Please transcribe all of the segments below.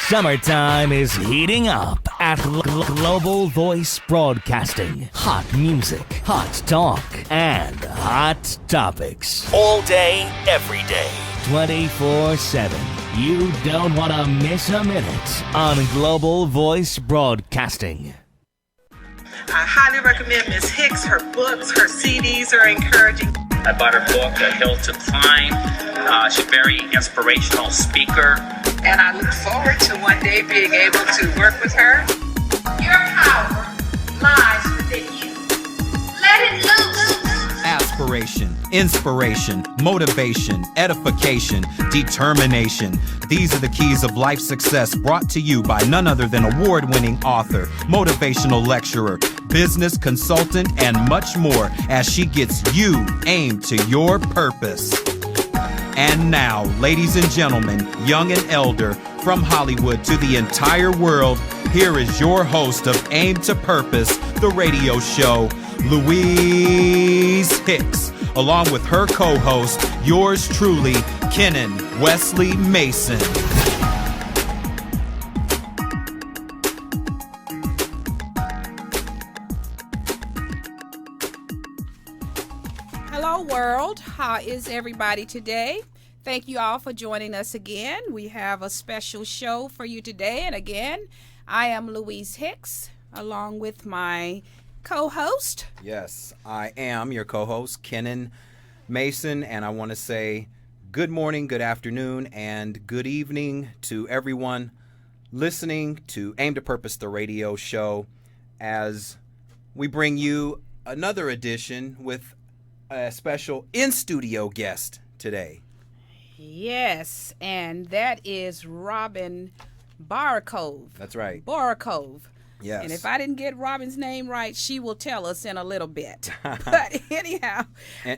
Summertime is heating up at Global Voice Broadcasting. Hot music, hot talk, and hot topics. All day, every day, 24/7. You don't want to miss a minute on Global Voice Broadcasting. I highly recommend Ms. Hicks. Her books, her CDs are encouraging. I bought her book, A Hill to Climb. She's a very inspirational speaker. And I look forward to one day being able to work with her. Your power lies within you. Let it loose. Aspiration, inspiration, motivation, edification, determination. These are the keys of life success brought to you by none other than award-winning author, motivational lecturer, business consultant, and much more as she gets you aimed to your purpose. And now, ladies and gentlemen, young and elder, from Hollywood to the entire world, here is your host of Aim to Purpose, the radio show, Louise Hicks, along with her co-host, yours truly, Kennon Wesley Mason. Hello world, how is everybody today? Thank you all for joining us again. We have a special show for you today, and again, I am Louise Hicks, along with my co-host. Yes, I am your co-host, Kennon Mason, and I want to say good morning, good afternoon, and good evening to everyone listening to Aim to Purpose, the radio show, as we bring you another edition with a special in-studio guest today. Yes, and that is Robin Borakove. That's right. Borakove. Yes. And if I didn't get Robin's name right, she will tell us in a little bit. But anyhow.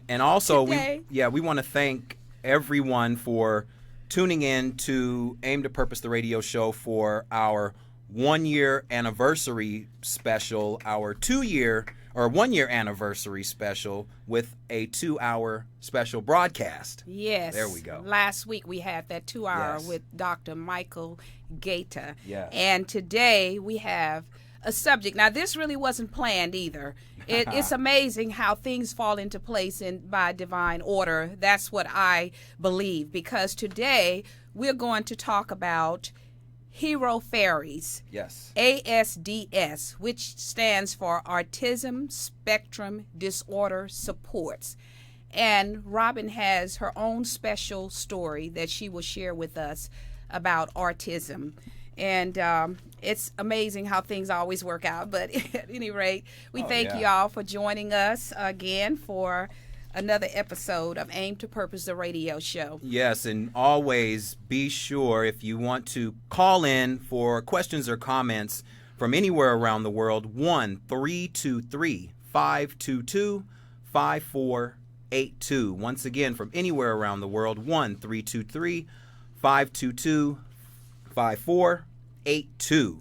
And also, today, we want to thank everyone for tuning in to Aim to Purpose, the radio show, for our 1-year anniversary special, our 2-year or 1-year anniversary special with a 2-hour special broadcast. Yes. There we go. Last week we had that 2-hour Yes. with Dr. Michael Gaeta. Yes. And today we have a subject. Now, this really wasn't planned either. It's amazing how things fall into place by divine order. That's what I believe, because today we're going to talk about FAIRIES. Yes. ASDS, which stands for Autism Spectrum Disorder Supports. And Robin has her own special story that she will share with us about autism. And it's amazing how things always work out. But at any rate, we thank you all for joining us again for another episode of Aim to Purpose, the radio show. Yes, and always be sure, if you want to call in for questions or comments from anywhere around the world, 1-323-522-5482. Once again, from anywhere around the world, 1-323-522-5482.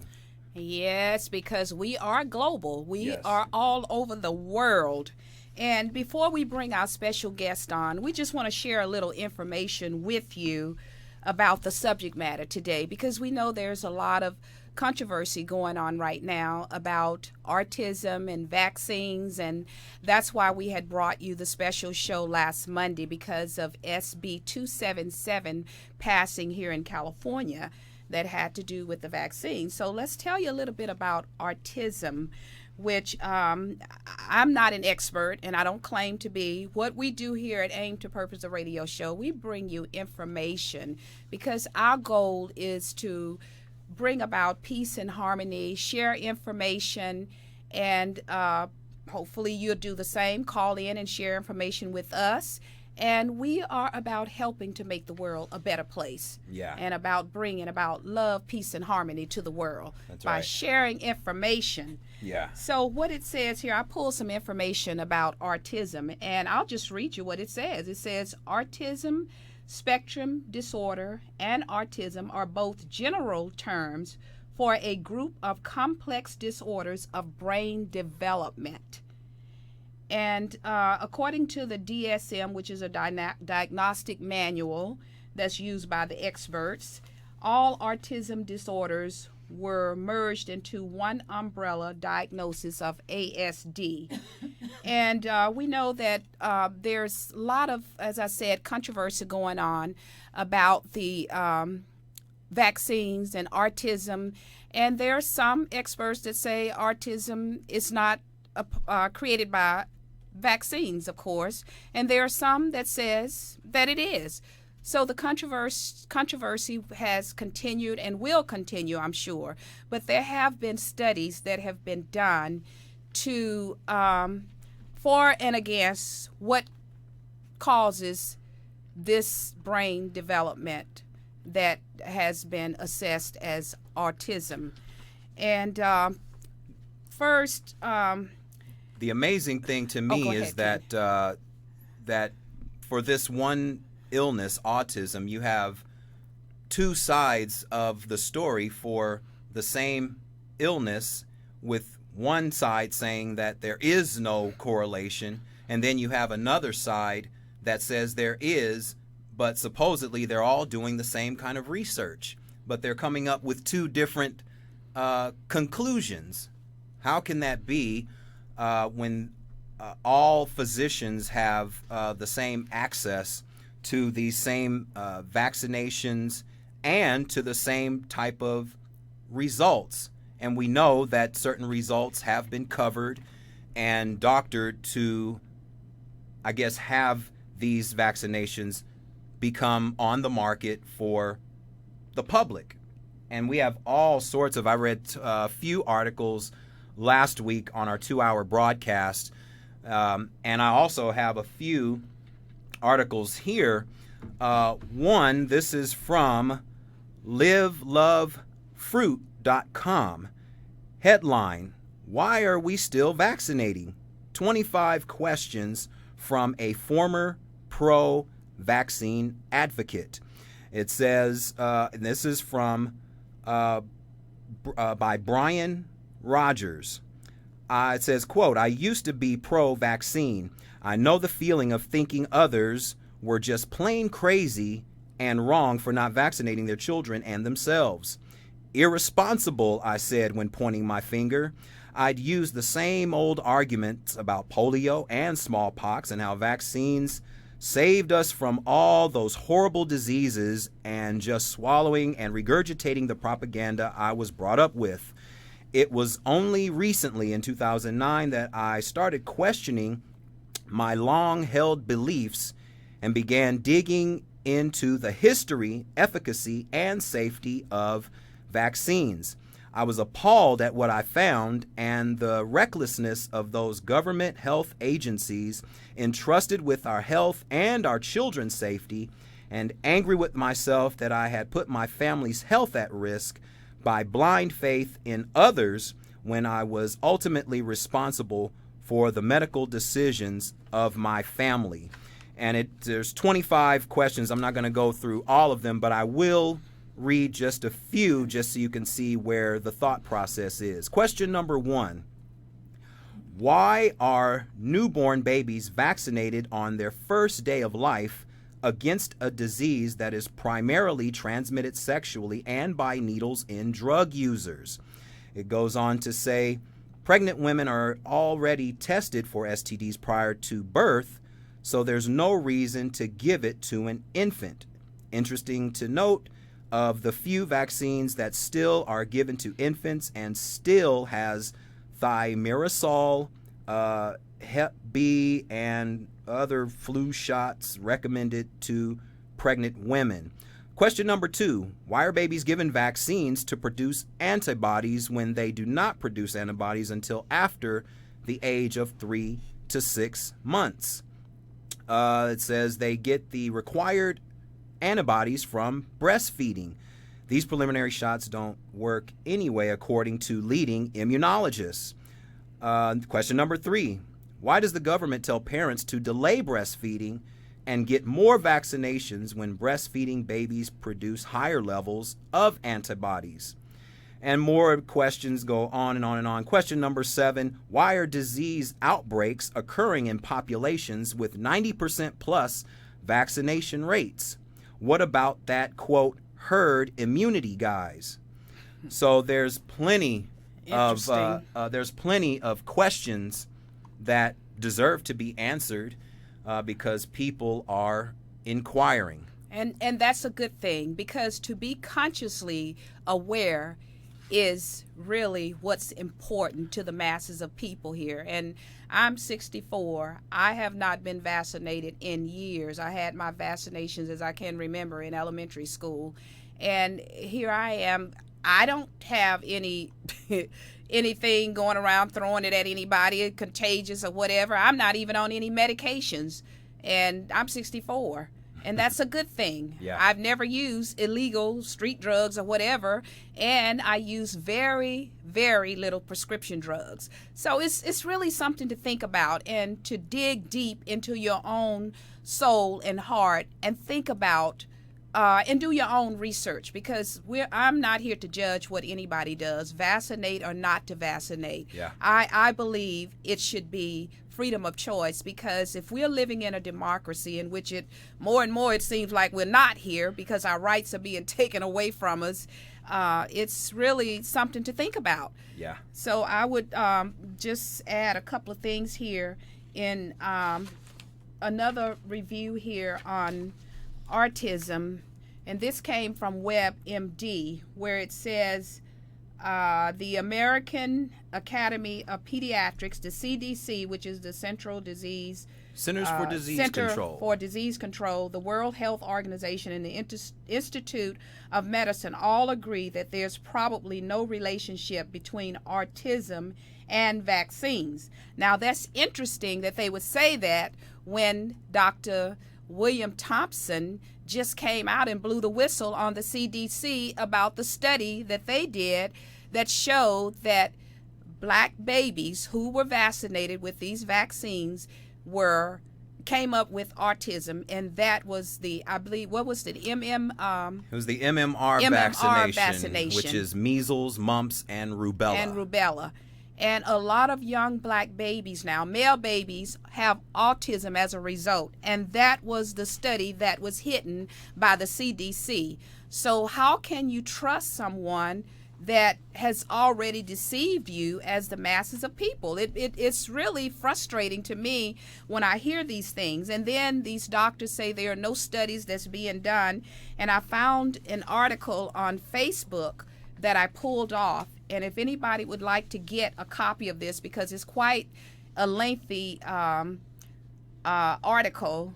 Yes, because we are global. We Yes. are all over the world. And before we bring our special guest on, we just want to share a little information with you about the subject matter today, because we know there's a lot of controversy going on right now about autism and vaccines, and that's why we had brought you the special show last Monday, because of SB 277 passing here in California that had to do with the vaccine. So let's tell you a little bit about autism, which I'm not an expert, and I don't claim to be. What we do here at Aim to Purpose, the radio show, we bring you information because our goal is to bring about peace and harmony, share information, and hopefully you'll do the same. Call in and share information with us. And we are about helping to make the world a better place. Yeah. And about bringing about love, peace, and harmony to the world. That's by right. sharing information. Yeah. So what it says here, I pulled some information about autism, and I'll just read you what it says. It says, autism spectrum disorder and autism are both general terms for a group of complex disorders of brain development. And according to the DSM, which is a diagnostic manual that's used by the experts, all autism disorders were merged into one umbrella diagnosis of ASD. And we know that there's a lot of, as I said, controversy going on about the vaccines and autism. And there are some experts that say autism is not created by vaccines, of course. And there are some that says that it is. So the controversy has continued and will continue, I'm sure. But there have been studies that have been done to for and against what causes this brain development that has been assessed as autism. And first, the amazing thing to me is that that for this one illness, autism, you have two sides of the story for the same illness, with one side saying that there is no correlation, and then you have another side that says there is, but supposedly they're all doing the same kind of research, but they're coming up with two different conclusions. How can that be when all physicians have the same access to these same vaccinations and to the same type of results? And we know that certain results have been covered and doctored to, I guess, have these vaccinations become on the market for the public. And we have all sorts of, I read a few articles last week on our 2-hour broadcast, and I also have a few articles here. One, this is from livelovefruit.com. Headline: Why are we still vaccinating? 25 questions from a former pro-vaccine advocate. It says, and this is from by Brian Rogers. It says, quote, "I used to be pro-vaccine. I know the feeling of thinking others were just plain crazy and wrong for not vaccinating their children and themselves. Irresponsible, I said when pointing my finger. I'd use the same old arguments about polio and smallpox and how vaccines saved us from all those horrible diseases, and just swallowing and regurgitating the propaganda I was brought up with. It was only recently in 2009 that I started questioning my long-held beliefs and began digging into the history, efficacy, and safety of vaccines. I was appalled at what I found and the recklessness of those government health agencies entrusted with our health and our children's safety, and angry with myself that I had put my family's health at risk by blind faith in others when I was ultimately responsible for the medical decisions of my family." And there's 25 questions. I'm not going to go through all of them, but I will read just a few just so you can see where the thought process is. Question number 1. Why are newborn babies vaccinated on their first day of life against a disease that is primarily transmitted sexually and by needles in drug users? It goes on to say, pregnant women are already tested for STDs prior to birth, so there's no reason to give it to an infant. Interesting to note, of the few vaccines that still are given to infants and still has thimerosal, Hep B, and other flu shots recommended to pregnant women. Question number 2, why are babies given vaccines to produce antibodies when they do not produce antibodies until after the age of 3 to 6 months? It says they get the required antibodies from breastfeeding. These preliminary shots don't work anyway, according to leading immunologists. Question number 3, why does the government tell parents to delay breastfeeding and get more vaccinations when breastfeeding babies produce higher levels of antibodies? And more questions go on and on and on. Question number 7, why are disease outbreaks occurring in populations with 90% plus vaccination rates? What about that, quote, herd immunity guys. So there's plenty of questions that deserve to be answered because people are inquiring. And that's a good thing, because to be consciously aware is really what's important to the masses of people here. And I'm 64. I have not been vaccinated in years. I had my vaccinations, as I can remember, in elementary school. And here I am. I don't have anything going around throwing it at anybody, contagious or whatever. I'm not even on any medications. And I'm 64. And that's a good thing. Yeah. I've never used illegal street drugs or whatever, and I use very, very little prescription drugs. So it's really something to think about and to dig deep into your own soul and heart and think about and do your own research, because I'm not here to judge what anybody does, vaccinate or not to vaccinate. Yeah. I believe it should be freedom of choice, because if we're living in a democracy in which it more and more it seems like we're not here because our rights are being taken away from us, it's really something to think about. Yeah. So I would just add a couple of things here in another review here on autism, and this came from WebMD, where it says the American Academy of Pediatrics, the CDC, which is the Centers for Disease Control, the World Health Organization, and the Institute of Medicine all agree that there's probably no relationship between autism and vaccines. Now, that's interesting that they would say that when Dr. William Thompson just came out and blew the whistle on the CDC about the study that they did that showed that black babies who were vaccinated with these vaccines came up with autism, and that was the, I believe, what was it, it was the MMR vaccination, which is measles, mumps, and rubella. And a lot of young black babies now, male babies, have autism as a result. And that was the study that was hidden by the CDC. So how can you trust someone that has already deceived you as the masses of people? It's really frustrating to me when I hear these things. And then these doctors say there are no studies that's being done. And I found an article on Facebook that I pulled off. And if anybody would like to get a copy of this, because it's quite a lengthy article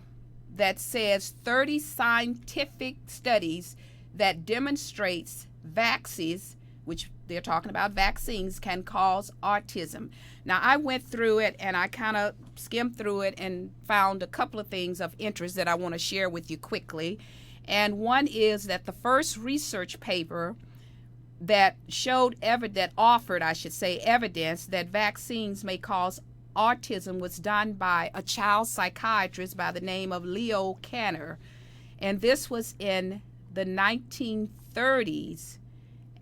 that says 30 scientific studies that demonstrates vaccines, which they're talking about vaccines, can cause autism. Now, I went through it and I kind of skimmed through it and found a couple of things of interest that I want to share with you quickly. And one is that the first research paper that offered evidence that vaccines may cause autism was done by a child psychiatrist by the name of Leo Kanner. And this was in the 1930s.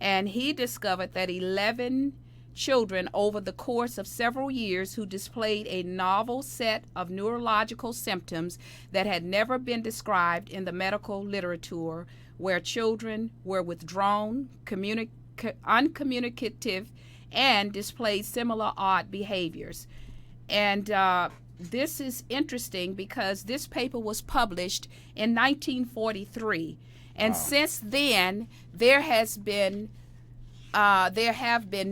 And he discovered that 11 children over the course of several years who displayed a novel set of neurological symptoms that had never been described in the medical literature, where children were withdrawn, uncommunicative, and displayed similar odd behaviors. And this is interesting because this paper was published in 1943. And since then, there have been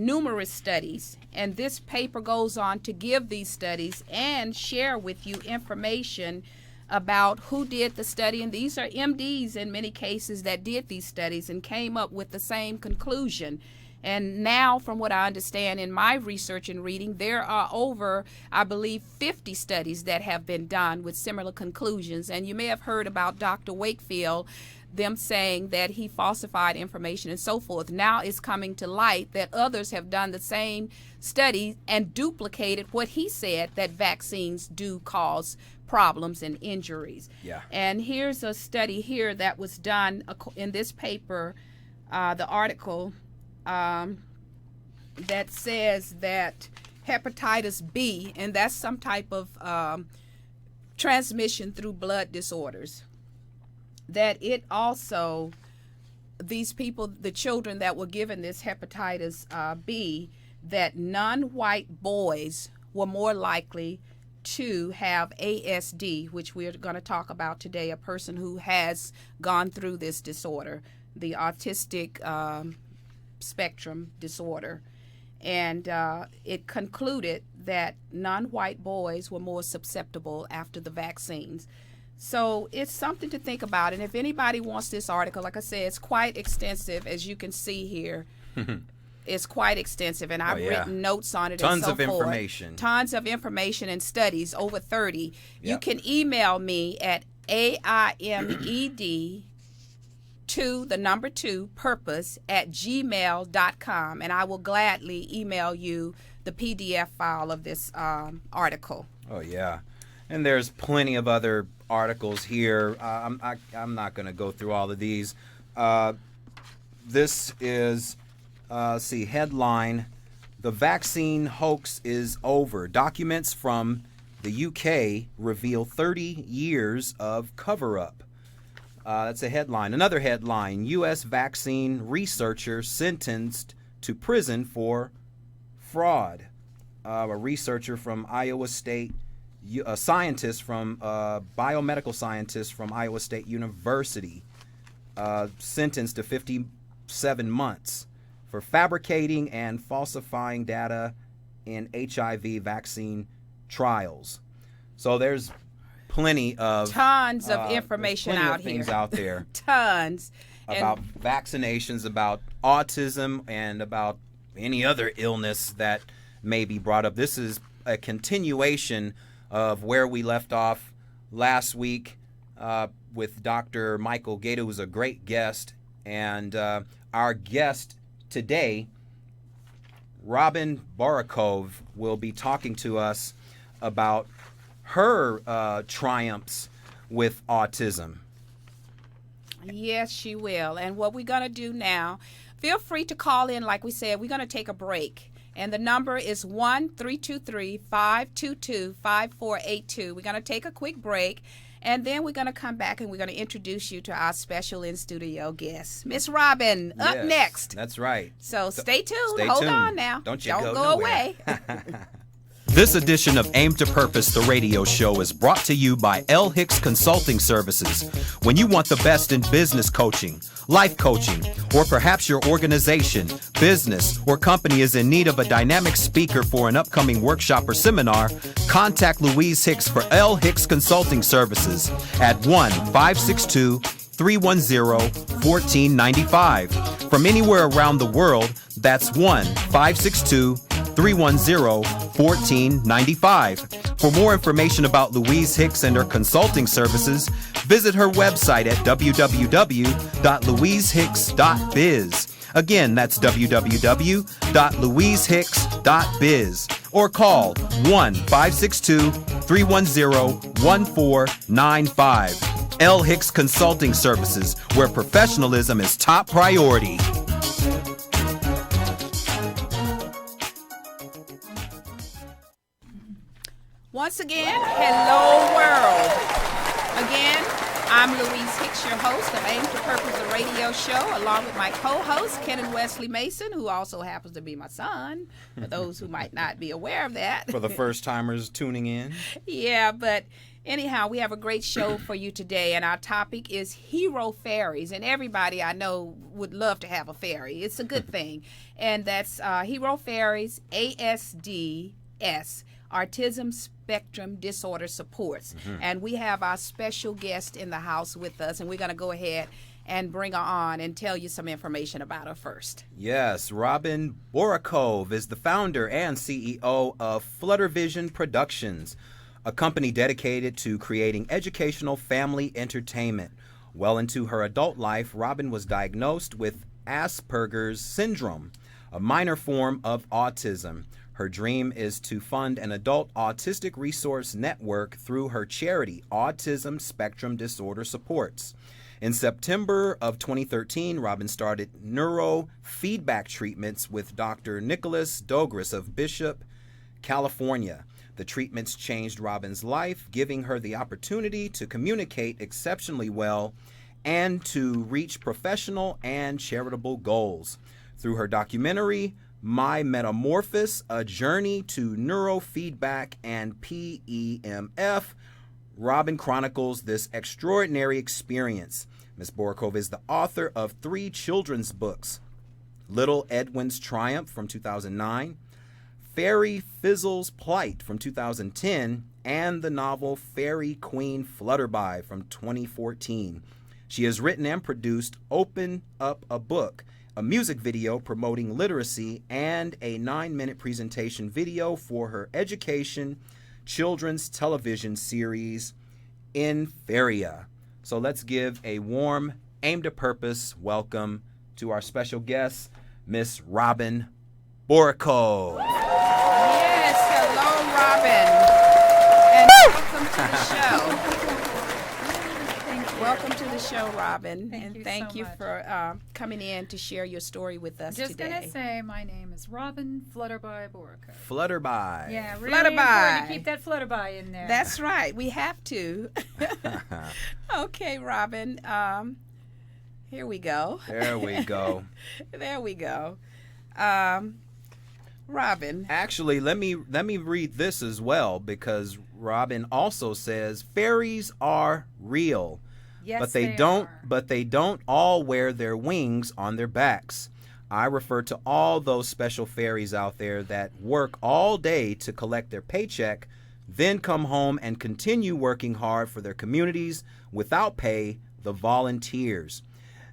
numerous studies, and this paper goes on to give these studies and share with you information about who did the study. And these are MDs in many cases that did these studies and came up with the same conclusion. And now, from what I understand in my research and reading, there are over, I believe, 50 studies that have been done with similar conclusions. And you may have heard about Dr. Wakefield, them saying that he falsified information and so forth. Now it's coming to light that others have done the same study and duplicated what he said, that vaccines do cause problems and injuries. Yeah. And here's a study here that was done in this paper, the article that says that hepatitis B, and that's some type of transmission through blood disorders, that it also these people, the children that were given this hepatitis B, that non-white boys were more likely to have ASD, which we're going to talk about today, a person who has gone through this disorder, the autistic spectrum disorder. And it concluded that non-white boys were more susceptible after the vaccines. So it's something to think about. And if anybody wants this article, like I said, it's quite extensive, as you can see here. It's quite extensive, and I've written notes on it. Tons and so of information. Tons of information and studies, over 30. Yep. You can email me at aimed2purpose@gmail.com, and I will gladly email you the PDF file of this article. Oh, yeah. And there's plenty of other articles here. I'm not going to go through all of these. This is... headline, "The Vaccine Hoax is Over. Documents from the UK reveal 30 years of cover-up." That's a headline. Another headline, U.S. vaccine researcher sentenced to prison for fraud. A researcher from Iowa State, a scientist from, biomedical scientist from Iowa State University, sentenced to 57 months. For fabricating and falsifying data in HIV vaccine trials. So there's tons of information out here. Things out there. Tons. About vaccinations, about autism, and about any other illness that may be brought up. This is a continuation of where we left off last week with Dr. Michael Gator, who's a great guest. And our guest today, Robin Borakove, will be talking to us about her triumphs with autism. Yes, she will. And what we're going to do now, feel free to call in. Like we said, we're going to take a break. And the number is 1-323-522-5482. We're going to take a quick break. And then we're going to come back and we're going to introduce you to our special in-studio guest, Miss Robin, up next. That's right. So stay tuned. Hold on now. Don't go away. This edition of Aim to Purpose, the radio show, is brought to you by L. Hicks Consulting Services. When you want the best in business coaching, life coaching, or perhaps your organization, business, or company is in need of a dynamic speaker for an upcoming workshop or seminar, contact Louise Hicks for L. Hicks Consulting Services at 1-562-310-1495. From anywhere around the world, that's 1-562-310-1495. For more information about Louise Hicks and her consulting services, visit her website at www.louisehicks.biz. Again, that's www.louisehicks.biz. Or call 1-562-310-1495. L. Hicks Consulting Services, where professionalism is top priority. Once again, hello world. Again, I'm Louise Hicks, your host of Aim to Purpose, the radio show, along with my co-host, Kennon Wesley Mason, who also happens to be my son, for those who might not be aware of that. For the first-timers tuning in. Yeah, but anyhow, we have a great show for you today, and our topic is hero fairies. And everybody I know would love to have a fairy. It's a good thing. And that's hero fairies, ASDS, Autism Spectrum Disorder Supports. And we have our special guest in the house with us, and we're going to go ahead and bring her on and tell you some information about her first. Yes, Robin Borakove is the founder and CEO of Fluttervision Productions, a company dedicated to creating educational family entertainment. Well into her adult life, Robin was diagnosed with Asperger's syndrome, a minor form of autism. Her dream is to fund an adult autistic resource network through her charity, Autism Spectrum Disorder Supports. In September of 2013, Robin started neurofeedback treatments with Dr. Nicholas Dogris of Bishop, California. The treatments changed Robin's life, giving her the opportunity to communicate exceptionally well and to reach professional and charitable goals. Through her documentary, My Metamorphosis, A Journey to Neurofeedback and PEMF, Robin chronicles this extraordinary experience. Ms. Borakove is the author of 3 children's books: Little Edwin's Triumph from 2009, Fairy Fizzle's Plight from 2010, and the novel Fairy Queen Flutterby from 2014. She has written and produced Open Up a Book, a music video promoting literacy, and a 9-minute presentation video for her education children's television series, FAIRIES. So let's give a warm, aimed at purpose welcome to our special guest, Miss Robin Borakove. Yes, hello, Robin. And welcome to the show. Welcome to the show, Robin. Thank you much. for coming in to share your story with us Just today. going to say my name is Robin Flutterby Borakove. Flutterby. Yeah, really Flutterby. important to keep that Flutterby in there. That's right. We have to. Okay, Robin. Here we go. There we go. There we go. Robin. Actually, let me read this as well, because Robin also says fairies are real. Yes, but they don't all wear their wings on their backs. I refer to all those special fairies out there that work all day to collect their paycheck, then come home and continue working hard for their communities without pay, the volunteers.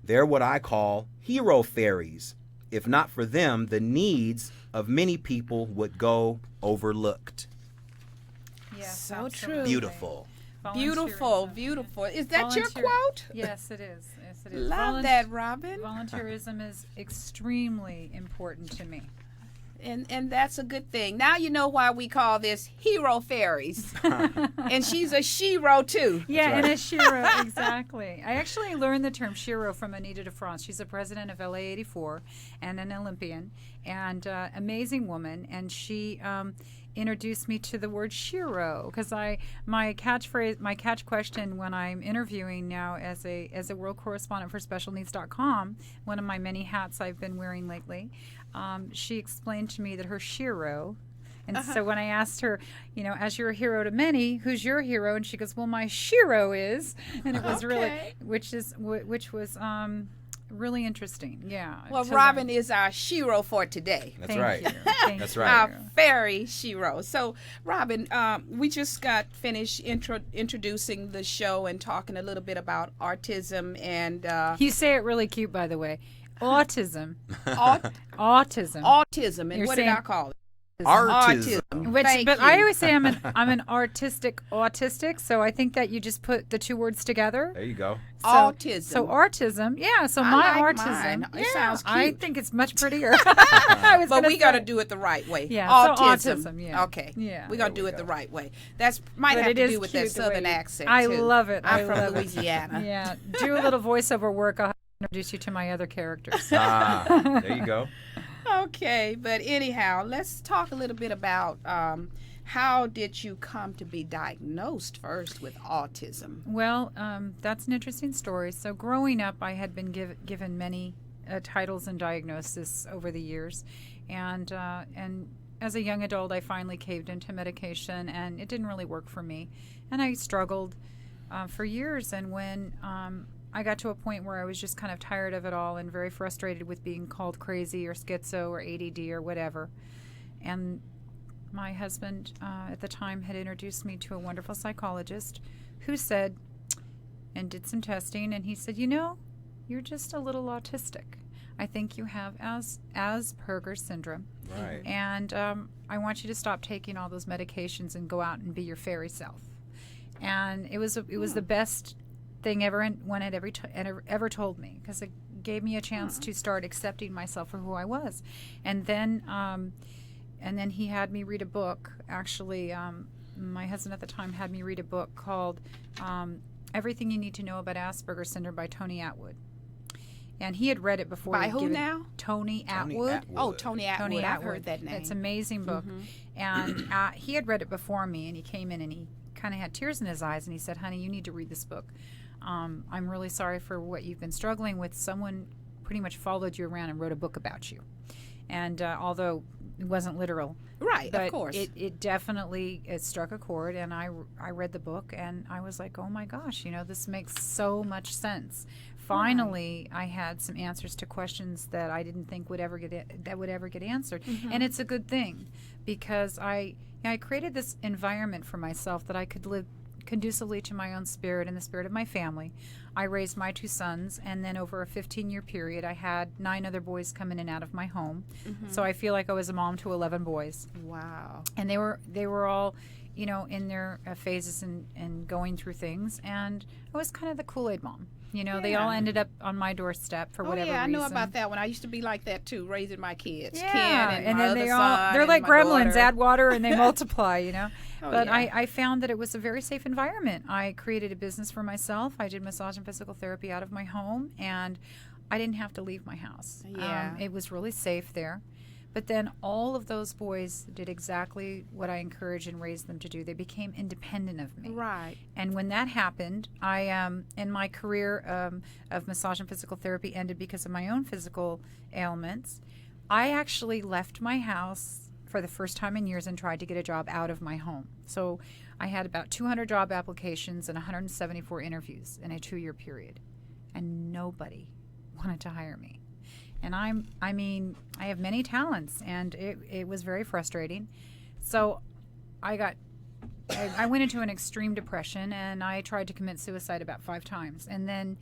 They're what I call hero fairies. If not for them, the needs of many people would go overlooked. Yes, So absolutely. true. Beautiful. Beautiful, Volunteerism. beautiful. Is that your Volunteer- quote? Yes, it is. Yes, it is. Love that, Robin. Volunteerism is extremely important to me. And that's a good thing. Now you know why we call this hero fairies. And she's a shero too. Yeah, right. and a shero, exactly. I actually learned the term shero from Anita de France. She's a president of LA84 and an Olympian, and amazing woman. And she introduced me to the word shero because my catch question when I'm interviewing now as a world correspondent for SpecialNeeds.com, one of my many hats I've been wearing lately. She explained to me that her shero, and so when I asked her, as you're a hero to many, who's your hero? And she goes, well, my shero is, and it was really, which was really interesting. Yeah. Well, Robin is our shero for today. That's right. That's right. Our fairy shero. So, Robin, we just got finished introducing the show and talking a little bit about autism and You say it really cute, by the way. Autism. autism. Autism. And You're what did saying I call it? Artism. Thank But you. I always say I'm an autistic, so I think that you just put the two words together. There you go. Autism. So autism, yeah. So I my like autism, mine. It yeah, sounds I cute. think it's much prettier. I was But gonna we got to say. do it the right way. Yeah, Autism. so autism, yeah. Okay. Yeah. We're going to do it the right way. That's might But have it to is do with that cute the way southern you- accent, I too. love it. I'm I from love it. Louisiana. Yeah. Do a little voiceover work. I'll introduce you to my other characters. There you go. Okay, but anyhow, let's talk a little bit about how did you come to be diagnosed first with autism? Well, that's an interesting story. So growing up, I had been given many titles and diagnoses over the years, and as a young adult, I finally caved into medication, and it didn't really work for me, and I struggled for years. And when I got to a point where I was just kind of tired of it all and very frustrated with being called crazy or schizo or ADD or whatever, and my husband at the time had introduced me to a wonderful psychologist who said, and did some testing, and he said, you're just a little autistic. I think you have Asperger syndrome. Right. And I want you to stop taking all those medications and go out and be your fairy self. And it was the best thing anyone had ever told me, because it gave me a chance to start accepting myself for who I was. And then he had me read a book. Actually, my husband at the time had me read a book called Everything You Need to Know About Asperger Syndrome by Tony Attwood. And he had read it before. By who now? Tony Attwood. Oh, Tony Attwood. Tony I've Attwood. heard that name. It's an amazing book. And he had read it before me, and he came in and he kind of had tears in his eyes, and he said, honey, you need to read this book. I'm really sorry for what you've been struggling with. Someone pretty much followed you around and wrote a book about you. And although it wasn't literal. Right, but of course. It definitely struck a chord, and I read the book, and I was like, oh my gosh, this makes so much sense. Finally, I had some answers to questions that I didn't think would ever get answered. And it's a good thing, because I created this environment for myself that I could live conducively to my own spirit and the spirit of my family. I raised my 2 sons, and then over a 15-year period, I had 9 other boys come in and out of my home. So I feel like I was a mom to 11 boys. Wow. And they were all, in their phases and going through things, and I was kind of the Kool-Aid mom. They all ended up on my doorstep for whatever reason. I know about that one. I used to be like that too, raising my kids. Yeah, Ken and my then other they're son like and my gremlins, daughter. add water and they multiply, But yeah. I found that it was a very safe environment. I created a business for myself. I did massage and physical therapy out of my home, and I didn't have to leave my house. Yeah. It was really safe there. But then all of those boys did exactly what I encouraged and raised them to do. They became independent of me. Right. And when that happened, and my career of massage and physical therapy ended because of my own physical ailments, I actually left my house for the first time in years and tried to get a job out of my home. So I had about 200 job applications and 174 interviews in a 2-year period. And nobody wanted to hire me. And I have many talents, and it was very frustrating. So I went into an extreme depression, and I tried to commit suicide about 5 times, and then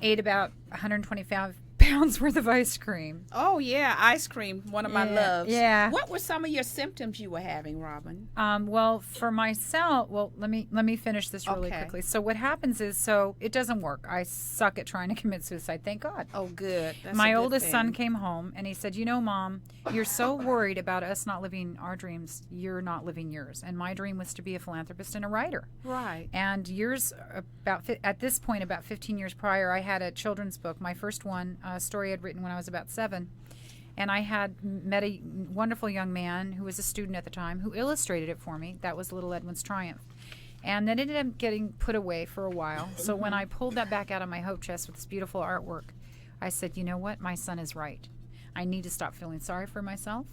ate about 125 pounds worth of ice cream. Oh yeah, ice cream, one of my loves. Yeah. What were some of your symptoms you were having, Robin? Well, for myself, let me finish this really quickly. So what happens is, it doesn't work. I suck at trying to commit suicide. Thank God. Oh, good. That's My a good oldest thing. son came home, and he said, Mom, you're so worried about us not living our dreams. You're not living yours. And my dream was to be a philanthropist and a writer. Right. And at this point, about 15 years prior, I had a children's book, my first one, a story I'd written when I was about 7. And I had met a wonderful young man who was a student at the time who illustrated it for me. That was Little Edwin's Triumph. And that ended up getting put away for a while. So when I pulled that back out of my hope chest with this beautiful artwork, I said, you know what? My son is right. I need to stop feeling sorry for myself.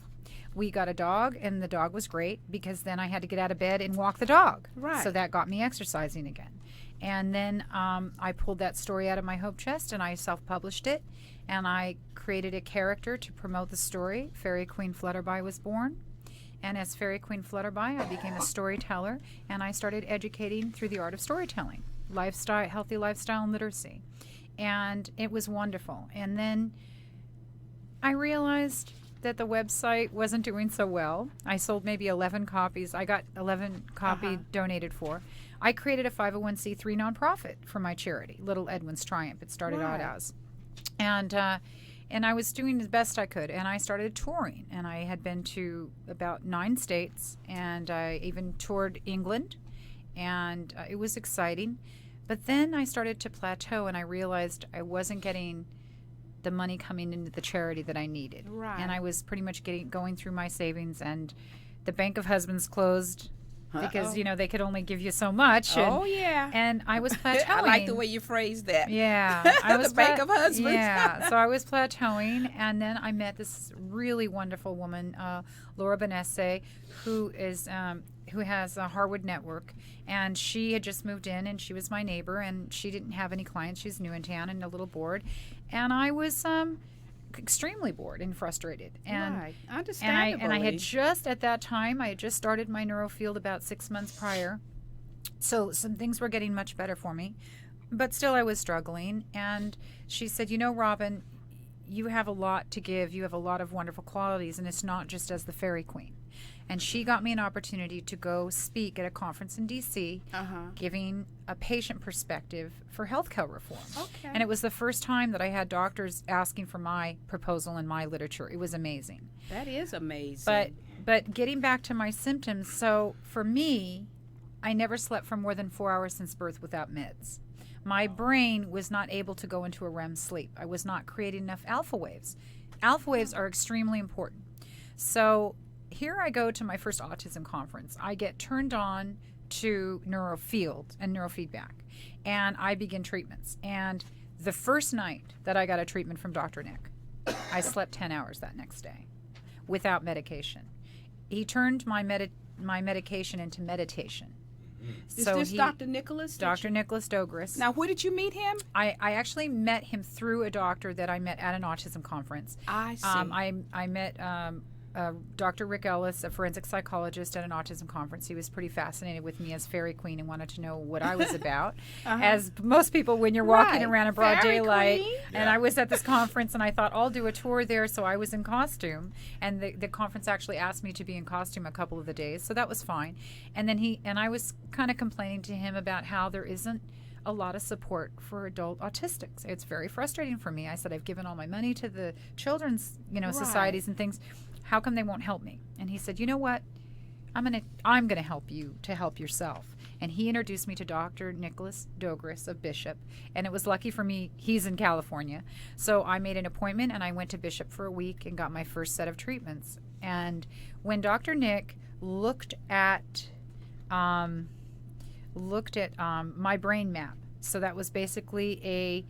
We got a dog, and the dog was great because then I had to get out of bed and walk the dog. Right. So that got me exercising again. And then I pulled that story out of my hope chest, and I self-published it. And I created a character to promote the story. Fairy Queen Flutterby was born. And as Fairy Queen Flutterby, I became a storyteller, and I started educating through the art of storytelling, healthy lifestyle and literacy. And it was wonderful. And then I realized that the website wasn't doing so well. I sold maybe 11 copies. I got 11 copies donated for. I created a 501c3 nonprofit for my charity, Little Edwin's Triumph. It started out as. And I was doing the best I could, and I started touring. And I had been to about 9 states, and I even toured England, and it was exciting. But then I started to plateau, and I realized I wasn't getting the money coming into the charity that I needed. Right. And I was pretty much going through my savings, and the Bank of Husbands closed because, they could only give you so much. Oh, yeah. And I was plateauing. I like the way you phrased that. Yeah. I was the Bank of Husbands. Yeah. So I was plateauing, and then I met this really wonderful woman, Laura Benesse, who has a Harwood Network, and she had just moved in, and she was my neighbor, and she didn't have any clients. She's new in town and a little bored, and I was extremely bored and frustrated. And right, understandably. And I had just at that time started my NeuroField about 6 months prior, so some things were getting much better for me, but still I was struggling. And she said, Robin, you have a lot to give. You have a lot of wonderful qualities, and it's not just as the Fairy Queen. And she got me an opportunity to go speak at a conference in D.C., giving a patient perspective for healthcare reform. Okay. And it was the first time that I had doctors asking for my proposal in my literature. It was amazing. That is amazing. But getting back to my symptoms, so for me, I never slept for more than 4 hours since birth without meds. My brain was not able to go into a REM sleep. I was not creating enough alpha waves. Alpha waves are extremely important. So here I go to my first autism conference. I get turned on to NeuroField and neurofeedback, and I begin treatments. And the first night that I got a treatment from Dr. Nick, I slept 10 hours that next day without medication. He turned my medication into meditation. Is this Dr. Nicholas? Dr. Nicholas Dogris. Now, where did you meet him? I actually met him through a doctor that I met at an autism conference. I see. I met Dr. Rick Ellis, a forensic psychologist, at an autism conference. He was pretty fascinated with me as Fairy Queen and wanted to know what I was about, as most people when you're walking around in broad Fairy daylight. Queen? And I was at this conference, and I thought, I'll do a tour there, so I was in costume. And the conference actually asked me to be in costume a couple of the days, so that was fine. And then I was kind of complaining to him about how there isn't a lot of support for adult autistics. It's very frustrating for me. I said, I've given all my money to the children's, societies and things. How come they won't help me? And he said, you know what? I'm gonna help you to help yourself. And he introduced me to Dr. Nicholas Dogris of Bishop. And it was lucky for me, he's in California. So I made an appointment and I went to Bishop for a week and got my first set of treatments. And when Dr. Nick looked at my brain map, so that was basically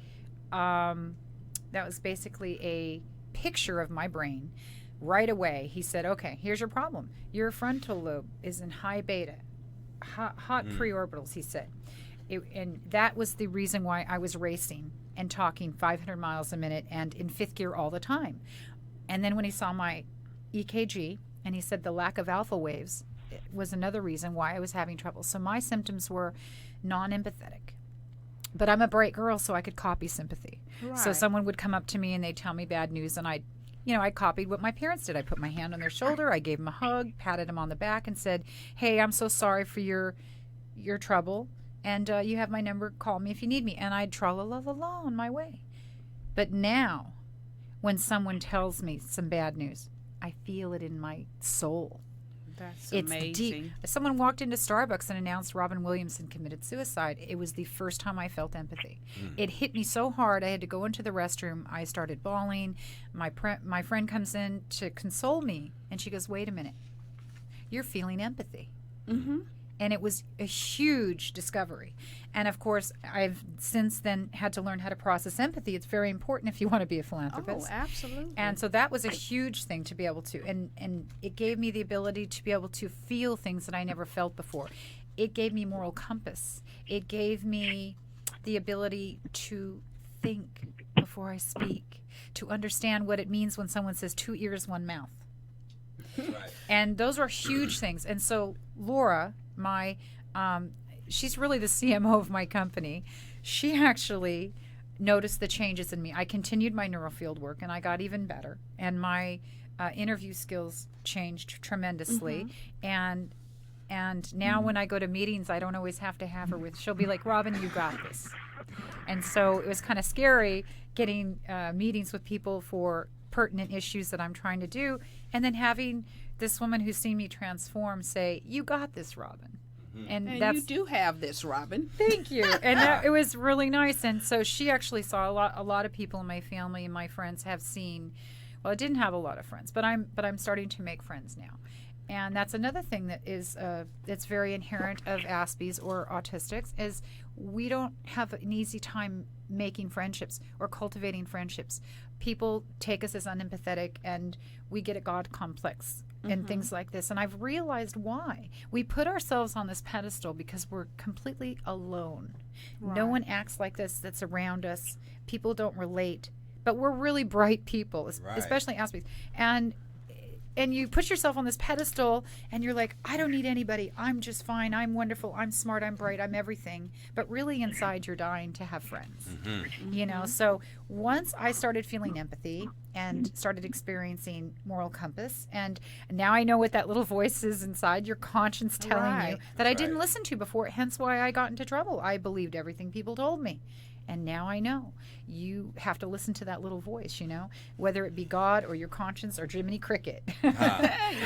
a picture of my brain. Right away, he said, okay, here's your problem. Your frontal lobe is in high beta, hot preorbitals, he said. And that was the reason why I was racing and talking 500 miles a minute and in fifth gear all the time. And then when he saw my EKG, and he said the lack of alpha waves was another reason why I was having trouble. So my symptoms were non-empathetic. But I'm a bright girl, so I could copy sympathy. Right. So someone would come up to me and they'd tell me bad news, and I copied what my parents did. I put my hand on their shoulder, I gave them a hug, patted them on the back, and said, hey, I'm so sorry for your trouble, and you have my number, call me if you need me. And I'd tra-la-la-la-la on my way. But now, when someone tells me some bad news, I feel it in my soul. That's it's amazing. Deep. Someone walked into Starbucks and announced Robin Williamson committed suicide. It was the first time I felt empathy. It hit me so hard I had to go into the restroom. I started bawling. My friend comes in to console me, and she goes, wait a minute. You're feeling empathy. Mm-hmm. And it was a huge discovery. And, of course, I've since then had to learn how to process empathy. It's very important if you want to be a philanthropist. Oh, absolutely. And so that was a huge thing to be able to. And it gave me the ability to be able to feel things that I never felt before. It gave me moral compass. It gave me the ability to think before I speak, to understand what it means when someone says 2 ears, 1 mouth. Right. And those are huge things. And so Laura, she's really the CMO of my company. She actually noticed the changes in me. I continued my NeuroField work, and I got even better. And my interview skills changed tremendously. Mm-hmm. And now when I go to meetings, I don't always have to have her with. She'll be like, Robin, you got this. And so it was kind of scary getting meetings with people for pertinent issues that I'm trying to do, and then having this woman who's seen me transform say, you got this, Robin. And you do have this, Robin. Thank you. And it was really nice. And so she actually saw a lot of people in my family and my friends have seen. Well, I didn't have a lot of friends, but I'm starting to make friends now. And that's another thing that is that's very inherent of Aspies or autistics is we don't have an easy time making friendships or cultivating friendships. People take us as unempathetic, and we get a God complex and things like this. And I've realized why. We put ourselves on this pedestal because we're completely alone. Right. No one acts like this that's around us. People don't relate. But we're really bright people, especially Aspies. And you put yourself on this pedestal, and you're like, I don't need anybody. I'm just fine. I'm wonderful. I'm smart. I'm bright. I'm everything. But really inside, you're dying to have friends. Mm-hmm. So once I started feeling empathy and started experiencing moral compass, and now I know what that little voice is inside, your conscience telling you that I didn't listen to before, hence why I got into trouble. I believed everything people told me. And now I know you have to listen to that little voice, whether it be God or your conscience or Jiminy Cricket. You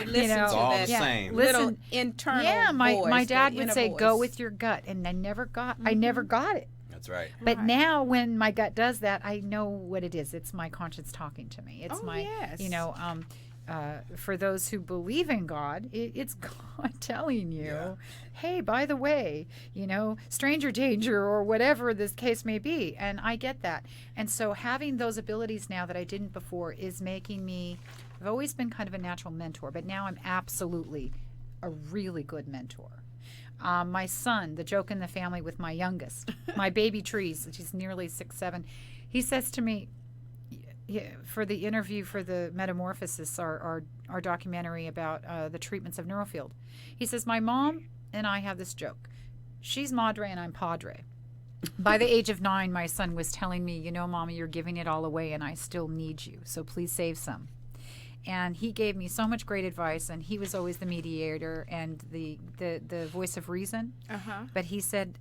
listen to all that the same. little internal voice. My dad would say, go with your gut. And I never got it. That's right. But now when my gut does that, I know what it is. It's my conscience talking to me. It's for those who believe in God, it's God telling you, hey, by the way, stranger danger or whatever this case may be. And I get that. And so having those abilities now that I didn't before is making me, I've always been kind of a natural mentor, but now I'm absolutely a really good mentor. My son, the joke in the family with my youngest, my baby Trees, she's nearly 6'7", he says to me, for the interview for the Metamorphosis, our documentary about the treatments of NeuroField, he says, my mom and I have this joke. She's Madre and I'm Padre. By the age of 9, my son was telling me, Mama, you're giving it all away and I still need you, so please save some. And he gave me so much great advice, and he was always the mediator and the voice of reason. But he said,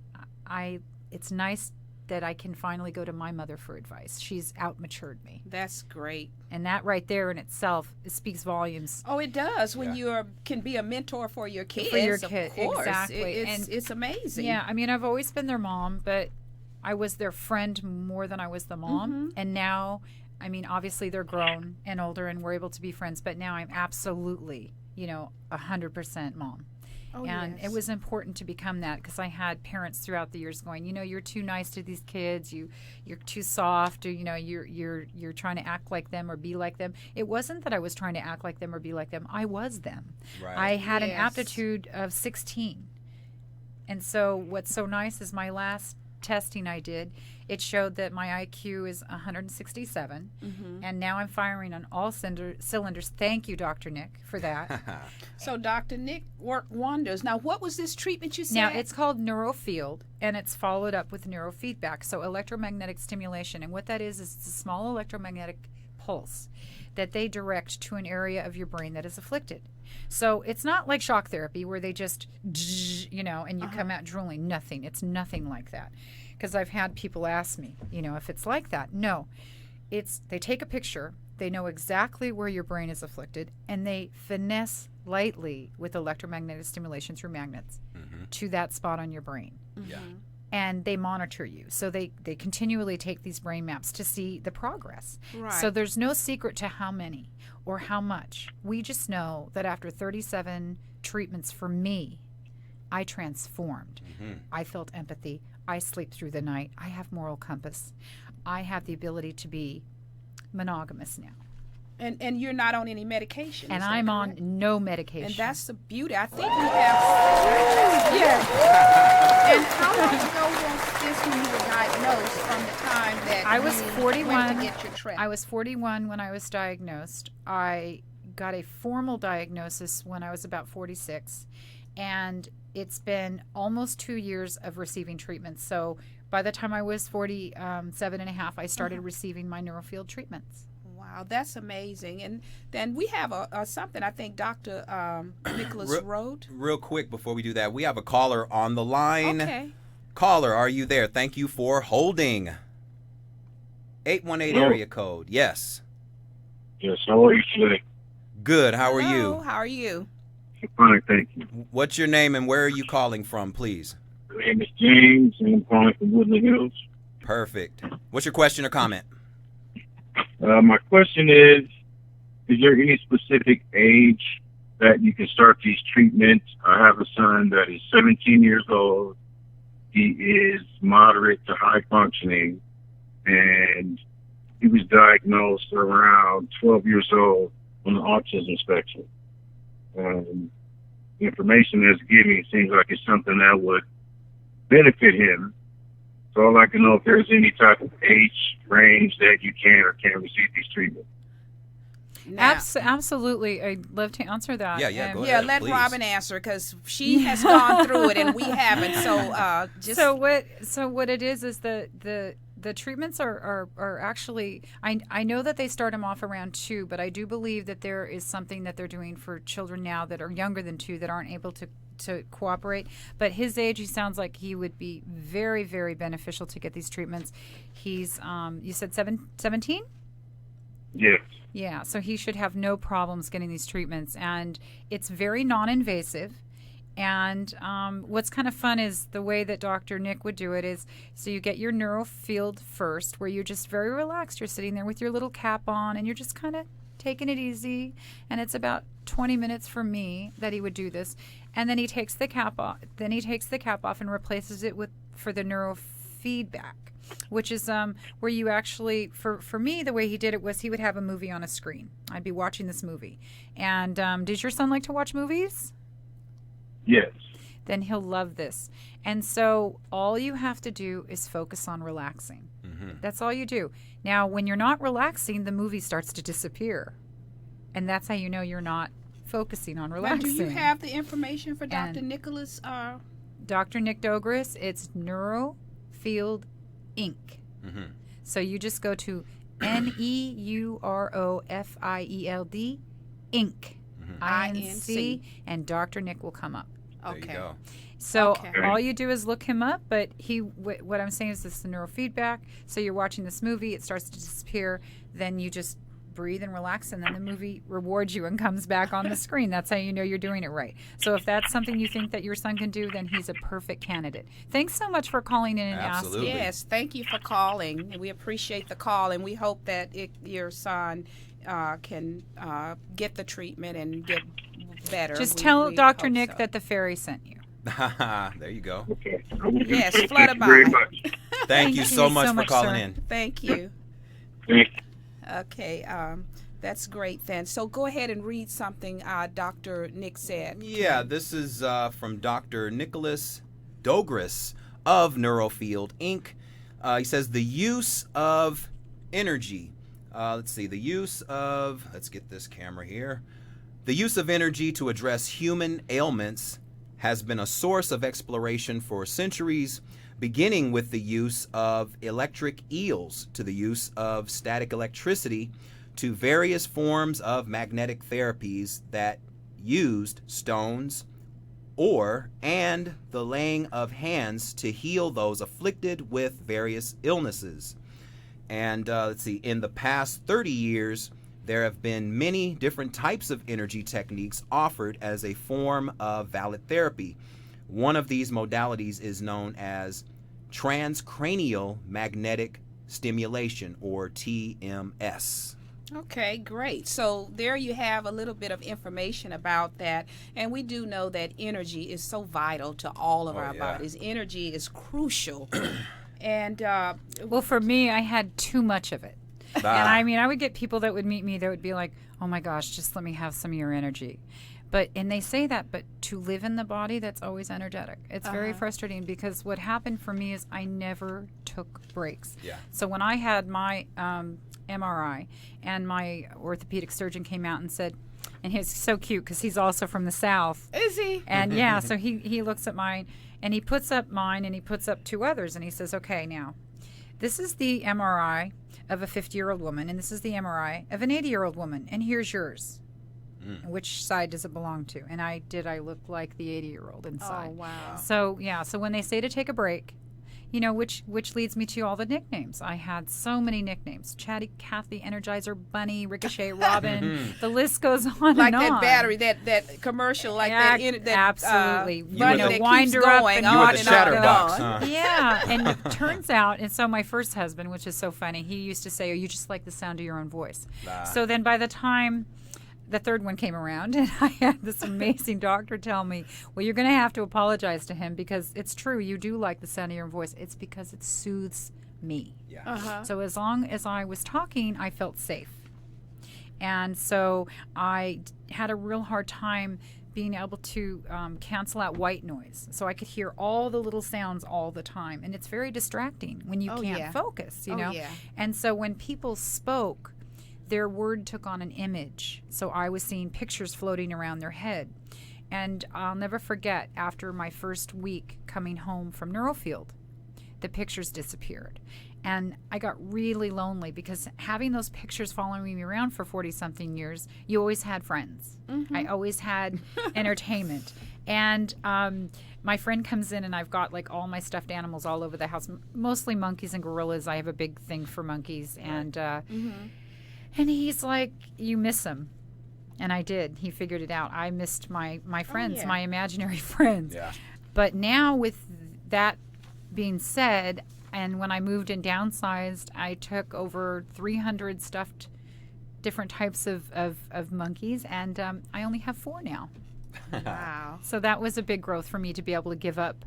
it's nice that I can finally go to my mother for advice. She's outmatured me. That's great. And that right there in itself, it speaks volumes. Oh, it does. When you can be a mentor for your kids, for your kid, of course. Exactly. It's amazing. Yeah, I mean, I've always been their mom, but I was their friend more than I was the mom. And now, I mean, obviously they're grown and older and we're able to be friends, but now I'm absolutely, 100% mom. Oh, and yes. it was important to become that because I had parents throughout the years going, you're too nice to these kids, you're too soft, or you're trying to act like them or be like them. It wasn't that I was trying to act like them or be like them. I was them. Right. I had an aptitude of 16. And so what's so nice is my last testing I did, it showed that my IQ is 167, and now I'm firing on all cylinders. Thank you, Dr. Nick, for that. So Dr. Nick worked wonders. Now, what was this treatment you said? Now, it's called NeuroField, and it's followed up with neurofeedback, so electromagnetic stimulation. And what that is it's a small electromagnetic pulse that they direct to an area of your brain that is afflicted. So it's not like shock therapy where they just, and you come out drooling. Nothing. It's nothing like that. Because I've had people ask me, if it's like that. No. They take a picture, they know exactly where your brain is afflicted, and they finesse lightly with electromagnetic stimulation through magnets to that spot on your brain. Yeah. And they monitor you. So they continually take these brain maps to see the progress. Right. So there's no secret to how many or how much. We just know that after 37 treatments for me, I transformed. I felt empathy. I sleep through the night. I have moral compass. I have the ability to be monogamous now. And you're not on any medication. And is that I'm correct? on no medication. And that's the beauty. I think we have. And how long ago was this when you were diagnosed? From the time that I was you 41. went to get your trip? I was 41 when I was diagnosed. I got a formal diagnosis when I was about 46. And it's been almost 2 years of receiving treatment. So by the time I was 47 and a half, I started receiving my NeuroField treatments. Wow, that's amazing. And then we have something I think Dr. Nicholas wrote. Real quick before we do that, we have a caller on the line. Okay. Caller, are you there? Thank you for holding. 818 area code. Yes. Yes, how are you today? Good. How are Hello, you? How are you? Fine, thank you. What's your name and where are you calling from, please? My name is James, and I'm calling from Woodland Hills. Perfect. What's your question or comment? My question is there any specific age that you can start these treatments? I have a son that is 17 years old. He is moderate to high functioning, and he was diagnosed around 12 years old on the autism spectrum. The information that's given seems like it's something that would benefit him. So I'd like to know if there's any type of age range that you can or can't receive these treatments. Now, Absolutely. I'd love to answer that. Yeah, go yeah, ahead, let please. Robin answer because she has gone through it and we haven't. So just So what it is the treatments are actually, I know that they start them off around 2, but I do believe that there is something that they're doing for children now that are younger than 2 that aren't able to cooperate. But his age, he sounds like he would be very, very beneficial to get these treatments. He's, you said 17? Yes. Yeah, so he should have no problems getting these treatments. And it's very non-invasive. And what's kind of fun is the way that Dr. Nick would do it is, so you get your NeuroField first, where you're just very relaxed. You're sitting there with your little cap on, and you're just kind of taking it easy. And it's about 20 minutes for me that he would do this. And then he takes the cap off. And replaces it for the neurofeedback, which is where you actually, for me, the way he did it was he would have a movie on a screen. I'd be watching this movie. And does your son like to watch movies? Yes. Then he'll love this. And so all you have to do is focus on relaxing. That's all you do. Now, when you're not relaxing, the movie starts to disappear. And that's how you know you're not focusing on relaxing. Now, do you have the information for Dr. Nicholas? Dr. Nick Dogris, it's NeuroField Inc. So you just go to NeuroField Inc. INC, and Dr. Nick will come up. There you go. So all you do is look him up, but what I'm saying is this is the neurofeedback. So you're watching this movie, it starts to disappear, then you just breathe and relax, and then the movie rewards you and comes back on the screen. That's how you know you're doing it right. So if that's something you think that your son can do, then he's a perfect candidate. Thanks so much for calling in and Absolutely. asking. Yes, thank you for calling. We appreciate the call, and we hope that your son can get the treatment and get better. Just tell Dr. Nick that the fairy sent you. There you go. Okay. Yes, Thank you Flutterby. very much. Thank you so much for calling sir. in. Thank you. Thank you. Okay, that's great then. So go ahead and read something Dr. Nick said. Yeah, this is from Dr. Nicholas Dogris of NeuroField Inc. He says the use of energy. Let's get this camera here. The use of energy to address human ailments has been a source of exploration for centuries, beginning with the use of electric eels to the use of static electricity to various forms of magnetic therapies that used stones and the laying of hands to heal those afflicted with various illnesses. And in the past 30 years, there have been many different types of energy techniques offered as a form of valid therapy. One of these modalities is known as transcranial magnetic stimulation, or TMS. Okay, great. So there you have a little bit of information about that. And we do know that energy is so vital to all of our bodies. Energy is crucial. And well, for me, I had too much of it. And I mean, I would get people that would meet me that would be like, oh my gosh, just let me have some of your energy. And they say that, but to live in the body, that's always energetic. It's very frustrating because what happened for me is I never took breaks. Yeah. So when I had my MRI and my orthopedic surgeon came out and said, and he's so cute because he's also from the South. Is he? And yeah, so he looks at mine and he puts up mine and he puts up two others and he says, okay, now, this is the MRI of a 50-year-old woman and this is the MRI of an 80-year-old woman and here's yours. Which side does it belong to? And I look like the 80-year-old inside. Oh, wow. So, yeah, so when they say to take a break, you know, which leads me to all the nicknames. I had so many nicknames. Chatty Cathy, Energizer Bunny, Ricochet Robin. The list goes on like and on. that battery, that commercial, like that absolutely. Bunny that wind keeps her up going and You on were the and on and chatterbox, on. huh? Yeah, and it turns out, and so my first husband, which is so funny, he used to say, oh, you just like the sound of your own voice. So then by the time the third one came around, and I had this amazing doctor tell me, well, you're going to have to apologize to him because it's true, you do like the sound of your own voice. It's because it soothes me. Yeah. So as long as I was talking, I felt safe. And so I had a real hard time being able to cancel out white noise. So I could hear all the little sounds all the time. And it's very distracting when you can't focus, you know? Yeah. And so when people spoke, their word took on an image. So I was seeing pictures floating around their head. And I'll never forget, after my first week coming home from NeuroField, the pictures disappeared. And I got really lonely because having those pictures following me around for 40-something years, you always had friends. I always had entertainment. And my friend comes in and I've got like all my stuffed animals all over the house, mostly monkeys and gorillas. I have a big thing for monkeys. And he's like, you miss them. And I did. He figured it out. I missed my friends, my imaginary friends. Yeah. But now with that being said, and when I moved and downsized, I took over 300 stuffed different types of monkeys, and I only have 4 now. Wow. So that was a big growth for me to be able to give up,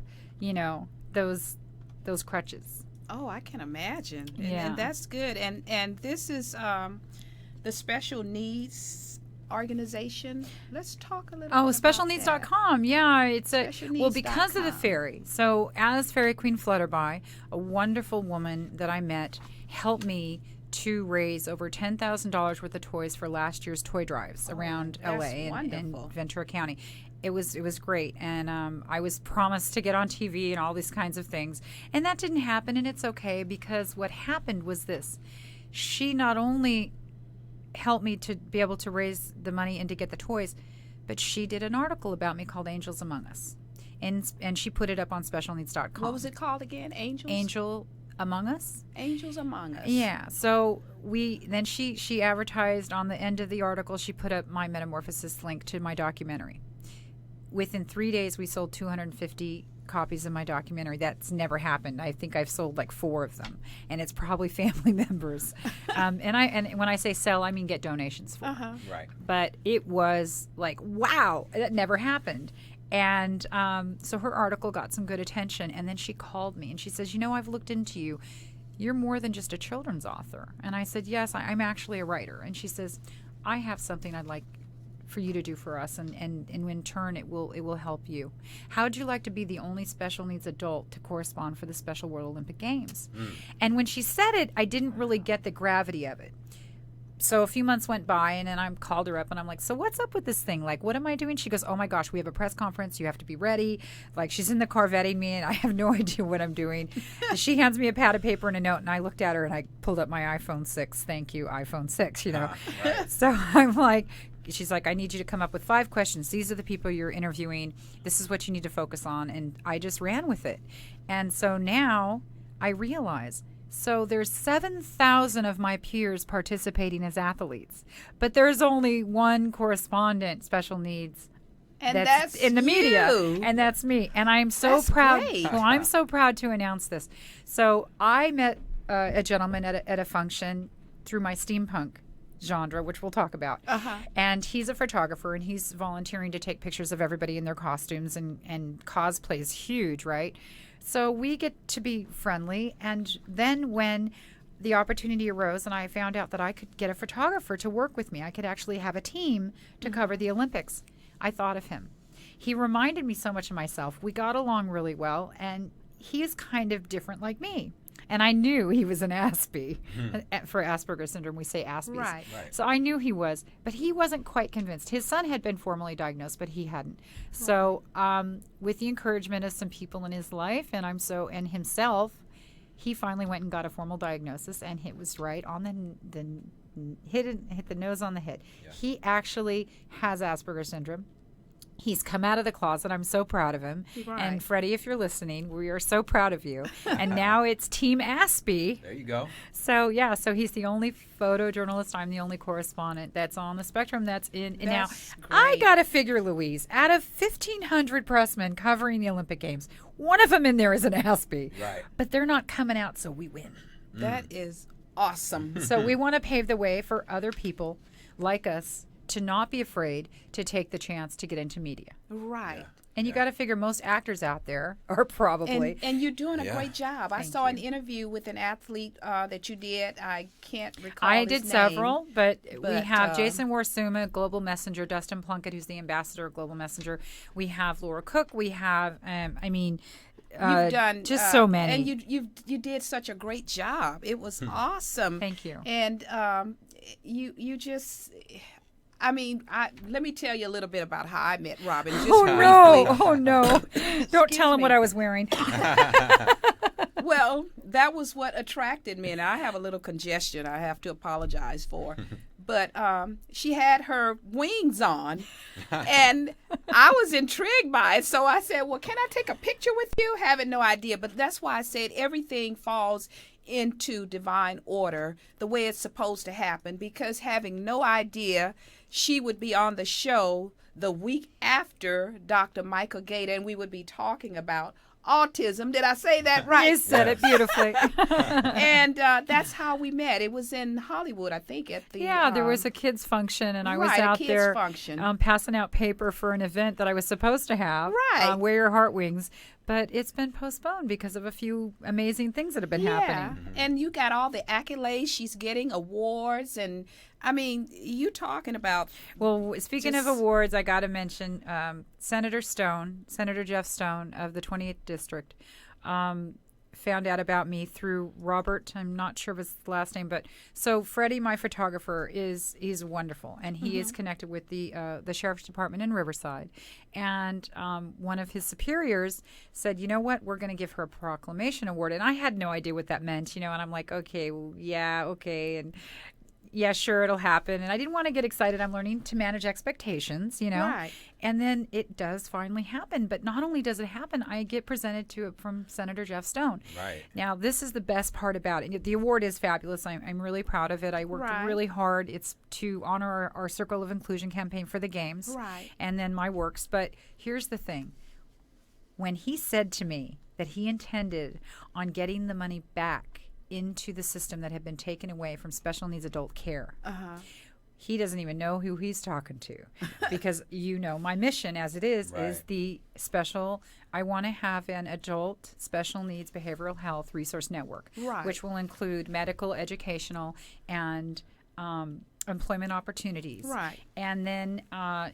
those crutches. Oh, I can imagine. Yeah. And that's good. And this is the Special Needs organization. Let's talk a little bit about specialneeds.com. Yeah, it's because of the Specialneeds.com. fairy. So as Fairy Queen Flutterby, a wonderful woman that I met helped me to raise over $10,000 worth of toys for last year's toy drives around that's LA and wonderful. Ventura County. It was great, and I was promised to get on TV and all these kinds of things, and that didn't happen, and it's okay, because what happened was this: she not only helped me to be able to raise the money and to get the toys, but she did an article about me called Angels Among Us, and she put it up on specialneeds.com. What was it called again? Angel Among Us? Angels Among Us. Yeah. So she advertised on the end of the article, she put up my Metamorphosis link to my documentary. Within 3 days, we sold 250 copies of my documentary. That's never happened. I think I've sold like 4 of them, and it's probably family members. And when I say sell, I mean get donations for. Right. But it was like, wow, that never happened. And so her article got some good attention, and then she called me and she says, I've looked into you. You're more than just a children's author. And I said, yes, I'm actually a writer. And she says, I have something I'd like for you to do for us, and in turn it will help you. How would you like to be the only special needs adult to correspond for the Special World Olympic Games? And when she said it, I didn't really get the gravity of it. So a few months went by, and then I called her up, and I'm like, so what's up with this thing? Like, what am I doing? She goes, oh my gosh, we have a press conference. You have to be ready. Like, she's in the car vetting me, and I have no idea what I'm doing. She hands me a pad of paper and a note, and I looked at her, and I pulled up my iPhone 6. Thank you, iPhone 6, Right. So I'm like, she's like, I need you to come up with 5 questions. These are the people you're interviewing. This is what you need to focus on. And I just ran with it. And so now I realize, so there's 7,000 of my peers participating as athletes, but there's only one correspondent special needs. And that's in the media, and that's me. And I'm so That's proud. great. Well, I'm so proud to announce this. So I met a gentleman at a function through my steampunk genre, which we'll talk about. And he's a photographer, and he's volunteering to take pictures of everybody in their costumes, and cosplay is huge, right? So we get to be friendly, and then when the opportunity arose and I found out that I could get a photographer to work with me, I could actually have a team to cover the Olympics, I thought of him. He reminded me so much of myself. We got along really well, and he is kind of different like me. And I knew he was an Aspie. For Asperger syndrome, we say Aspies. Right. So I knew he was, but he wasn't quite convinced. His son had been formally diagnosed, but he hadn't. So with the encouragement of some people in his life, and himself, he finally went and got a formal diagnosis, and it was right on hit the nose on the head. Yeah. He actually has Asperger syndrome. He's come out of the closet. I'm so proud of him. Right. And Freddie, if you're listening, we are so proud of you. And now it's Team Aspie. There you go. So he's the only photojournalist. I'm the only correspondent that's on the spectrum that's in. And now, I got to figure, Louise, out of 1,500 pressmen covering the Olympic Games, one of them in there is an Aspie. Right. But they're not coming out, so we win. That is awesome. So we want to pave the way for other people like us to not be afraid to take the chance to get into media. Right. Yeah. And you got to figure most actors out there are probably. And you're doing a great job. I saw you. an interview with an athlete that you did. I can't recall I his did name. several, but we have Jason Warsuma, Global Messenger, Dustin Plunkett, who's the ambassador of Global Messenger. We have Laura Cook. We have, You've done just so many. And you did such a great job. It was awesome. Thank you. And you just. I mean, let me tell you a little bit about how I met Robin. Just Oh no! Don't tell him what I was wearing. Well, that was what attracted me, and I have a little congestion I have to apologize for. But she had her wings on, and I was intrigued by it. So I said, well, can I take a picture with you? Having no idea. But that's why I said everything falls into divine order, the way it's supposed to happen, because having no idea she would be on the show the week after Dr. Michael Gator, and we would be talking about Autism. Did I say that right? You said it beautifully. And that's how we met. It was in Hollywood, I think, at the there was a kids function, and I was right, a out kids there function. Passing out paper for an event that I was supposed to have. Right. Wear Your Heart Wings. But it's been postponed because of a few amazing things that have been happening. And you got all the accolades. She's getting awards. And, I mean, you talking about... Well, speaking of awards, I got to mention Senator Jeff Stone of the 28th District, found out about me through Robert. I'm not sure of his last name, but so Freddie, my photographer, he's wonderful, and he is connected with the Sheriff's Department in Riverside. And one of his superiors said, you know what, we're going to give her a proclamation award. And I had no idea what that meant, and I'm like, okay, well, yeah, okay, and yeah, sure, it'll happen. And I didn't want to get excited. I'm learning to manage expectations, Right. And then it does finally happen. But not only does it happen, I get presented to it from Senator Jeff Stone. Right. Now, this is the best part about it. The award is fabulous. I'm really proud of it. I worked really hard. It's to honor our Circle of Inclusion campaign for the games. Right. And then my works. But here's the thing. When he said to me that he intended on getting the money back into the system that had been taken away from special needs adult care. He doesn't even know who he's talking to because my mission as it is the special, I want to have an adult special needs behavioral health resource network, which will include medical, educational, and employment opportunities. Right. And then a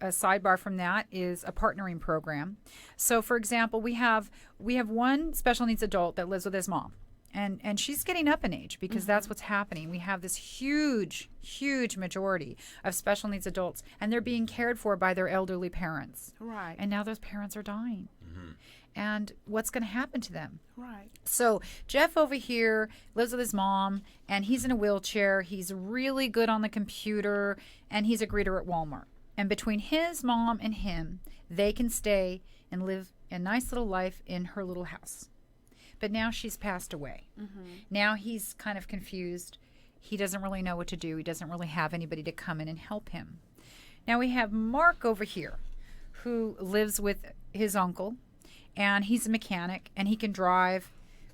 sidebar from that is a partnering program. So, for example, we have one special needs adult that lives with his mom. And she's getting up in age because that's what's happening. We have this huge, huge majority of special needs adults, and they're being cared for by their elderly parents. Right. And now those parents are dying. And what's going to happen to them? Right. So Jeff over here lives with his mom, and he's in a wheelchair. He's really good on the computer, and he's a greeter at Walmart. And between his mom and him, they can stay and live a nice little life in her little house. But now she's passed away. Now he's kind of confused. He doesn't really know what to do. He doesn't really have anybody to come in and help him. Now we have Mark over here who lives with his uncle, and he's a mechanic, and he can drive,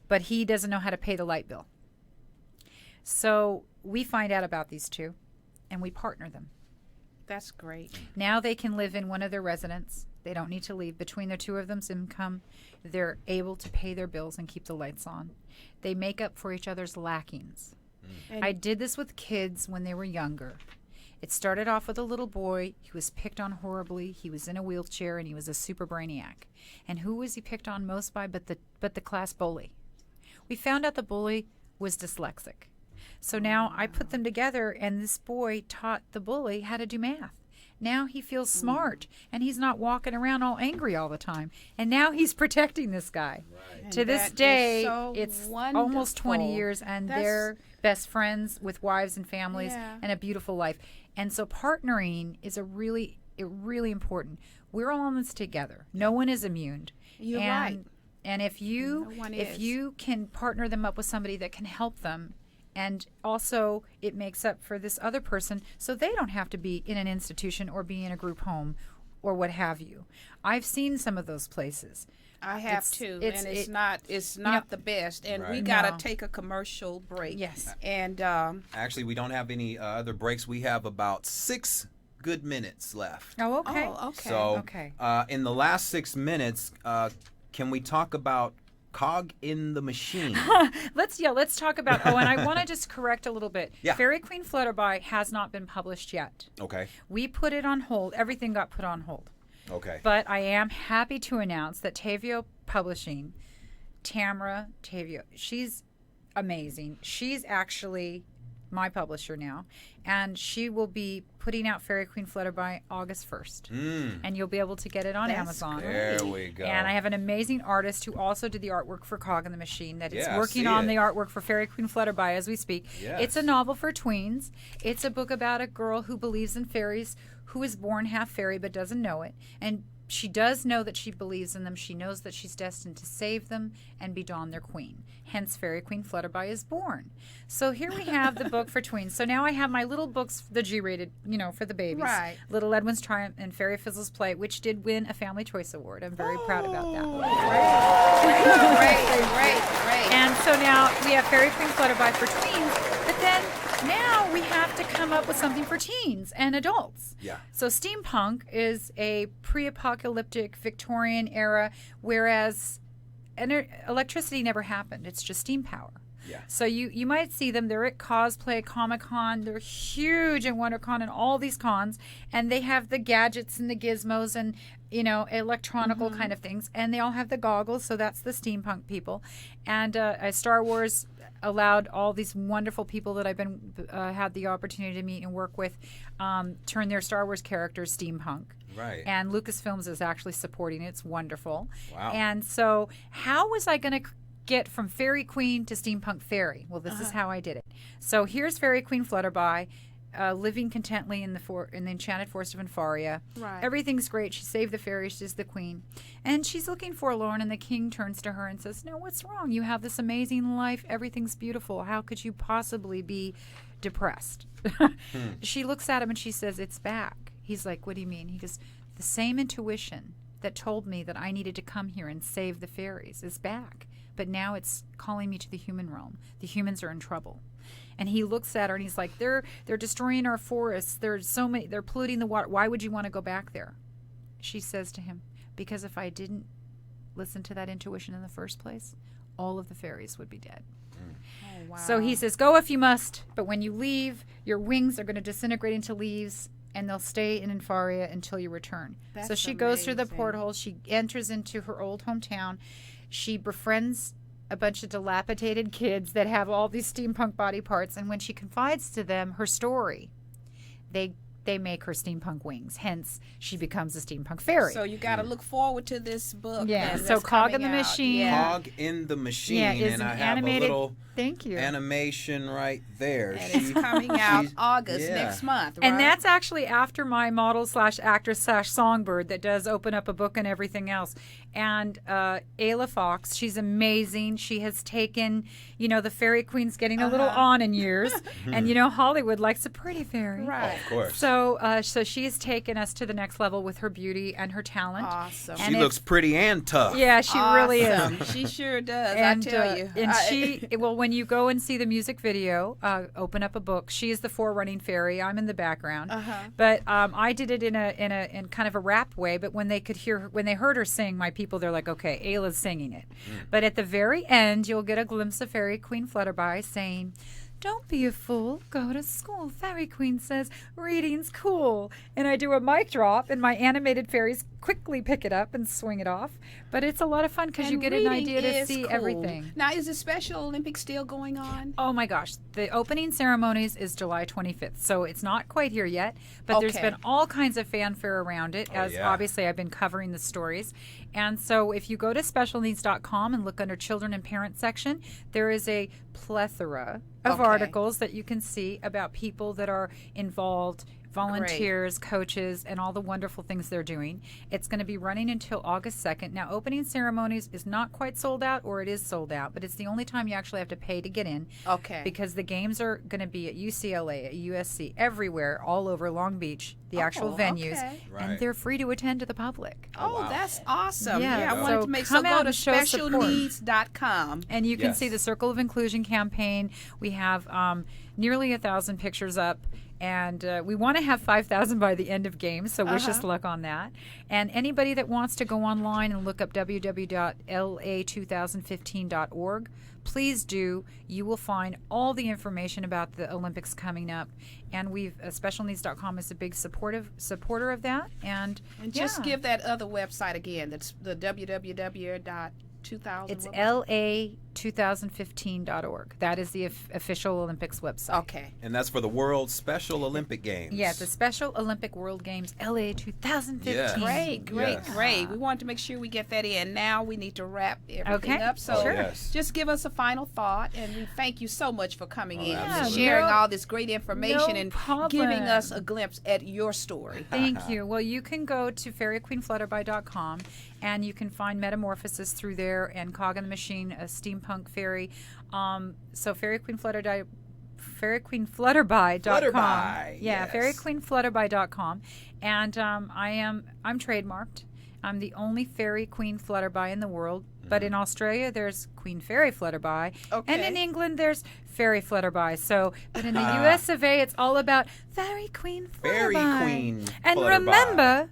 but he doesn't know how to pay the light bill. So we find out about these two, and we partner them. That's great. Now they can live in one of their residences. They don't need to leave. Between the two of them's income, they're able to pay their bills and keep the lights on. They make up for each other's lackings. I did this with kids when they were younger. It started off with a little boy. He was picked on horribly. He was in a wheelchair, and he was a super brainiac. And who was he picked on most by but the class bully? We found out the bully was dyslexic. So now I put them together, and this boy taught the bully how to do math. Now he feels smart, and he's not walking around all angry all the time. And now he's protecting this guy. Right. To this day, it's almost 20 years, and they're best friends with wives and families and a beautiful life. And so partnering is really important. We're all in this together. No one is immune. You're right. And if you can partner them up with somebody that can help them, and also it makes up for this other person so they don't have to be in an institution or be in a group home or what have you. I've seen some of those places. I have too, and it's not the best. And we got to take a commercial break. Yes. And actually, we don't have any other breaks. We have about 6 good minutes left. Oh, okay. So, in the last 6 minutes, can we talk about cog in the machine? Let's talk about, and I want to just correct a little bit. Yeah. Fairy Queen Flutterby has not been published yet. Okay. We put it on hold. Everything got put on hold. Okay. But I am happy to announce that Tavio Publishing, Tamara Tavio, she's amazing. She's actually my publisher now, and she will be putting out Fairy Queen Flutterby August 1st. And you'll be able to get it on Amazon. There we go. And I have an amazing artist who also did the artwork for Cog in the Machine that is working on the artwork for Fairy Queen Flutterby as we speak. Yes. It's a novel for tweens. It's a book about a girl who believes in fairies, who is born half fairy but doesn't know it. And she does know that she believes in them. She knows that she's destined to save them and be Dawn their queen. Hence, Fairy Queen Flutterby is born. So here we have the book for tweens. So now I have my little books, the G-rated, for the babies. Right. Little Edwin's Triumph and Fairy Fizzle's Play, which did win a Family Choice Award. I'm very proud about that. Great. And so now we have Fairy Queen Flutterby for tweens, but then now we have to come up with something for teens and adults. Yeah. So steampunk is a pre-apocalyptic Victorian era, whereas electricity never happened. It's just steam power. Yeah. So you might see them. They're at Cosplay, Comic-Con. They're huge in WonderCon and all these cons. And they have the gadgets and the gizmos and, electronical kind of things. And they all have the goggles. So that's the steampunk people. And Star Wars allowed all these wonderful people that I've been had the opportunity to meet and work with turn their Star Wars characters steampunk. Right. And Lucasfilms is actually supporting it. It's wonderful. Wow. And so how was I going to get from Fairy Queen to Steampunk Fairy? Well, this is how I did it. So here's Fairy Queen Flutterby living contently in the enchanted forest of Infaria. Right. Everything's great. She saved the fairies. She's the queen. And she's looking forlorn, and the king turns to her and says, "No, what's wrong? You have this amazing life. Everything's beautiful. How could you possibly be depressed?" She looks at him and she says, "It's back." He's like, "What do you mean?" He goes, "The same intuition that told me that I needed to come here and save the fairies is back. But now it's calling me to the human realm. The humans are in trouble." And he looks at her and he's like, they're destroying our forests. There's so many, they're polluting the water. Why would you want to go back there? She says to him, "Because if I didn't listen to that intuition in the first place, all of the fairies would be dead." Oh, wow. So he says, "Go if you must, but when you leave, your wings are going to disintegrate into leaves, and they'll stay in Infaria until you return." That's so she goes through the amazing. porthole. She enters into her old hometown. She befriends a bunch of dilapidated kids that have all these steampunk body parts, and when she confides to them her story, they make her steampunk wings. Hence, she becomes a steampunk fairy. So you got to look forward to this book. Yeah, that's so Cog in coming the out. Machine. Yeah. Cog in the Machine, Yeah, is and an I have animated- a little Thank you. animation right there. And it's coming out August yeah. next month, right? And that's actually after my model/actress/songbird that does open up a book and everything else. And Ayla Fox, she's amazing. She has taken, the Fairy Queen's getting a little on in years. And, Hollywood likes a pretty fairy. Right. Of course. So she has taken us to the next level with her beauty and her talent. Awesome. And She looks pretty and tough. Yeah, she really is. Awesome. She sure does, And, I tell you. And when you go and see the music video, open up a book. She is the forerunning fairy. I'm in the background. But I did it in kind of a rap way. But when they heard her sing, my people, they're like, okay, Ayla's singing it. But at the very end, you'll get a glimpse of Fairy Queen Flutterby saying, "Don't be a fool. Go to school." Fairy Queen says, "Reading's cool." And I do a mic drop, and my animated fairies quickly pick it up and swing it off. But it's a lot of fun because you And get an reading idea to is see cool. everything. Now, is the Special Olympics still going on? Oh my gosh. The opening ceremonies is July 25th. So it's not quite here yet, but there's Okay. been all kinds of fanfare around it, as yeah. obviously I've been covering the stories. And so if you go to specialneeds.com and look under children and parent section, there is a plethora of Okay. articles that you can see about people that are involved, volunteers, coaches, and all the wonderful things they're doing. It's going to be running until August 2nd. Now, opening ceremonies is not quite sold out, or it is sold out, but it's the only time you actually have to pay to get in. Okay. Because the games are going to be at UCLA, at USC, everywhere, all over Long Beach, the actual venues, okay. Right. and they're free to attend to the public. Oh, that's awesome. Yeah, Yeah, I so wanted to make come so out go to and show support. specialneeds.com. And you can Yes. see the Circle of Inclusion campaign. We have nearly 1,000 pictures up. And we want to have 5,000 by the end of games, so wish us luck on that. And anybody that wants to go online and look up www.la2015.org, please do. You will find all the information about the Olympics coming up. And specialneeds.com is a big supporter of that. And And just give that other website again. That's the www.la 2000. It's LA2015.org. That is the official Olympics website. Okay. And that's for the World Special Olympic Games. Yeah, the Special Olympic World Games, LA 2015. Yes. Great. Yes. We wanted to make sure we get that in. Now we need to wrap everything Okay. up. So Sure. Yes. just give us a final thought, and we thank you so much for coming in and absolutely. sharing No- all this great information no and problem. giving us a glimpse at your story. Thank you. Well, you can go to FairyQueenFlutterby.com and you can find Metamorphosis through there and Cog in the Machine, a steampunk fairy. So FairyQueenFlutterby. FairyQueenFlutterby.com. Flutterby, Yeah, yes. FairyQueenFlutterby.com. And I'm trademarked. I'm the only Fairy Queen Flutterby in the world. But in Australia, there's Queen Fairy Flutterby. Okay. And in England, there's Fairy Flutterby. So, but in the US of A, it's all about Fairy Queen Flutterby. Fairy Queen And Flutterby. remember,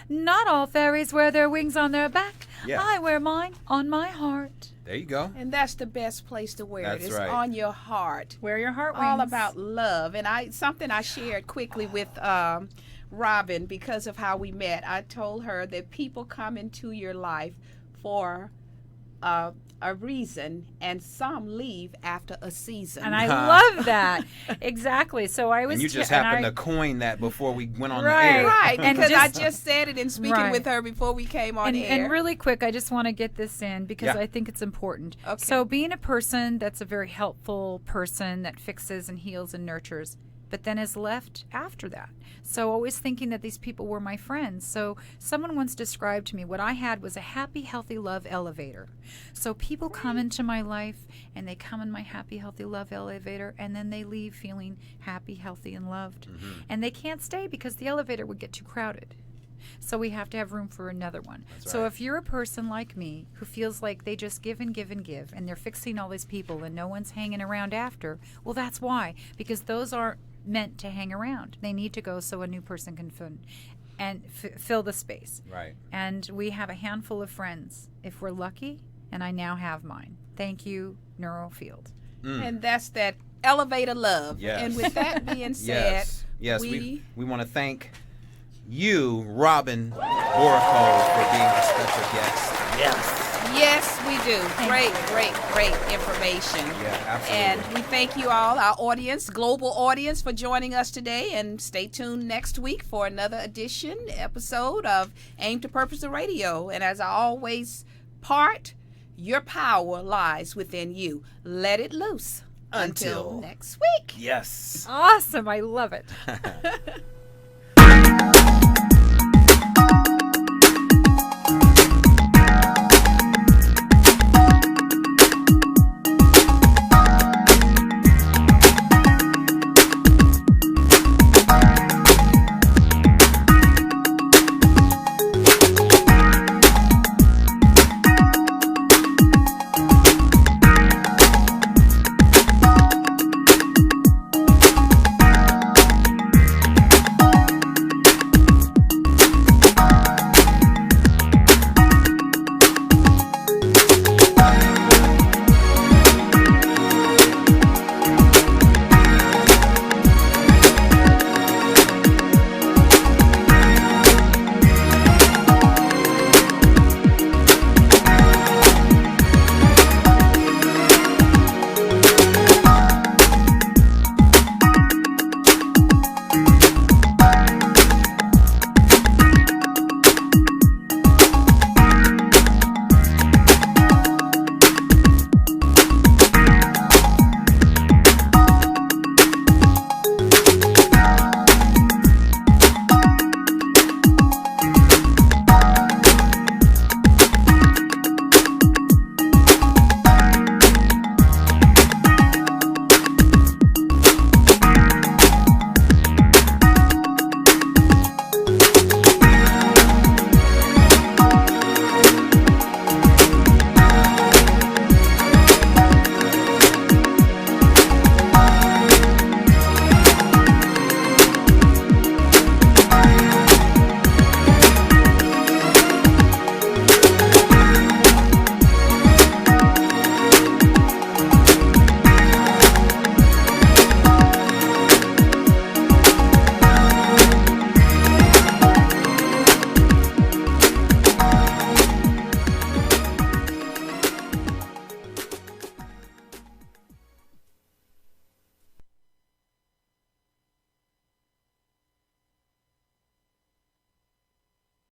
not all fairies wear their wings on their back. Yeah. I wear mine on my heart. There you go. And that's the best place to wear That's it. It's right. on your heart. Wear your heart wings. All about love. And something I shared quickly with Robin because of how we met. I told her that people come into your life for a reason, and some leave after a season. And I love that. Exactly. So I was And you just and happened I- to coin that before we went on Right. the air. Right, And because just- I just said it in speaking Right. with her before we came on air. And really quick, I just want to get this in because Yeah. I think it's important. Okay. So being a person that's a very helpful person that fixes and heals and nurtures, but then is left after that. So always thinking that these people were my friends. So someone once described to me what I had was a happy, healthy love elevator. So people come into my life and they come in my happy, healthy love elevator and then they leave feeling happy, healthy, and loved. And they can't stay because the elevator would get too crowded. So we have to have room for another one. So right. if you're a person like me who feels like they just give and give and give and they're fixing all these people and no one's hanging around after, well, that's why. Because those aren't meant to hang around. They need to go so a new person can fill the space. Right. And we have a handful of friends, if we're lucky, and I now have mine. Thank you, NeuroField. And that's that elevator love. Yes. And with that being said, Yes. We want to thank you, Robin Borakove, for being our special guest. yes, we do. Great information. Yeah, absolutely. And we thank you all, our audience, global audience, for joining us today. And stay tuned next week for another episode of Aim to Purpose the Radio. And as I always part, your power lies within you. Let it loose. Until next week. Yes. Awesome. I love it.